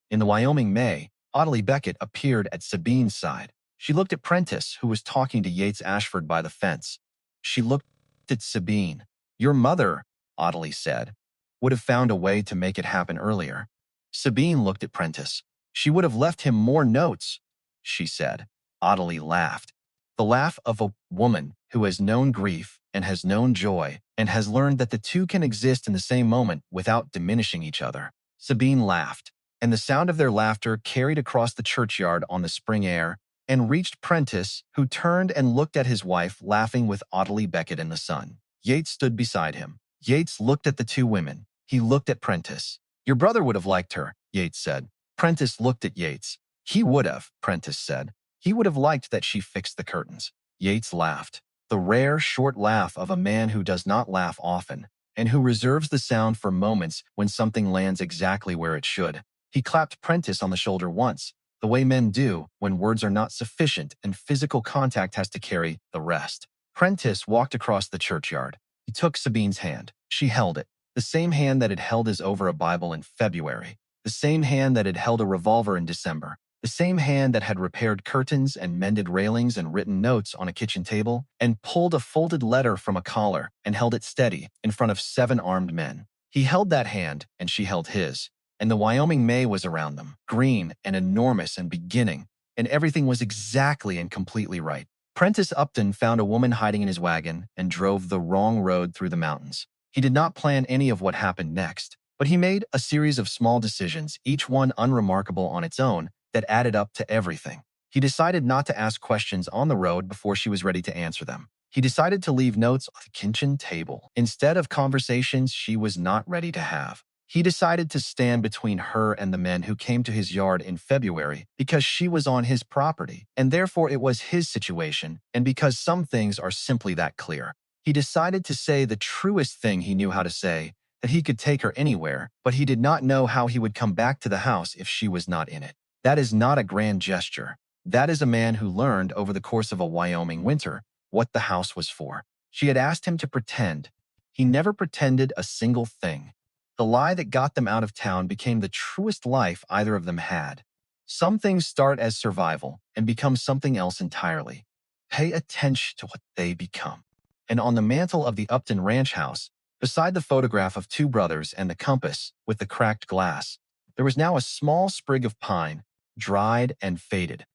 in the Wyoming May, Ottilie Beckett appeared at Sabine's side. She looked at Prentiss, who was talking to Yates Ashford by the fence. She looked at Sabine. "Your mother," Ottilie said, "would have found a way to make it happen earlier." Sabine looked at Prentiss. "She would have left him more notes," she said. Ottilie laughed. The laugh of a woman who has known grief and has known joy and has learned that the two can exist in the same moment without diminishing each other. Sabine laughed, and the sound of their laughter carried across the churchyard on the spring air and reached Prentiss, who turned and looked at his wife laughing with Ottilie Beckett in the sun. Yates stood beside him. Yates looked at the two women. He looked at Prentiss. "Your brother would have liked her," Yates said. Prentiss looked at Yates. "He would have," Prentiss said. "He would have liked that she fixed the curtains." Yates laughed. The rare, short laugh of a man who does not laugh often, and who reserves the sound for moments when something lands exactly where it should. He clapped Prentiss on the shoulder once, the way men do when words are not sufficient and physical contact has to carry the rest. Prentiss walked across the churchyard. He took Sabine's hand. She held it, the same hand that had held his over a Bible in February, the same hand that had held a revolver in December, the same hand that had repaired curtains and mended railings and written notes on a kitchen table, and pulled a folded letter from a collar and held it steady in front of 7 armed men. He held that hand, and she held his, and the Wyoming May was around them, green and enormous and beginning, and everything was exactly and completely right. Prentiss Upton found a woman hiding in his wagon and drove the wrong road through the mountains. He did not plan any of what happened next, but he made a series of small decisions, each one unremarkable on its own, that added up to everything. He decided not to ask questions on the road before she was ready to answer them. He decided to leave notes on the kitchen table instead of conversations she was not ready to have. He decided to stand between her and the men who came to his yard in February because she was on his property, and therefore it was his situation, and because some things are simply that clear. He decided to say the truest thing he knew how to say, that he could take her anywhere, but he did not know how he would come back to the house if she was not in it. That is not a grand gesture. That is a man who learned over the course of a Wyoming winter what the house was for. She had asked him to pretend. He never pretended a single thing. The lie that got them out of town became the truest life either of them had. Some things start as survival and become something else entirely. Pay attention to what they become. And on the mantel of the Upton ranch house, beside the photograph of 2 brothers and the compass with the cracked glass, there was now a small sprig of pine, dried and faded,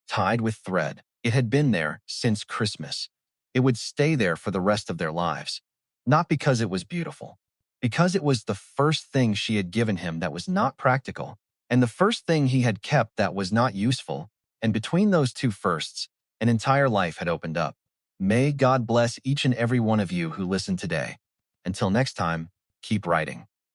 tied with thread. It had been there since Christmas. It would stay there for the rest of their lives. Not because it was beautiful, because it was the first thing she had given him that was not practical, and the first thing he had kept that was not useful, and between those 2 firsts, an entire life had opened up. May God bless each and every one of you who listen today. Until next time, keep writing.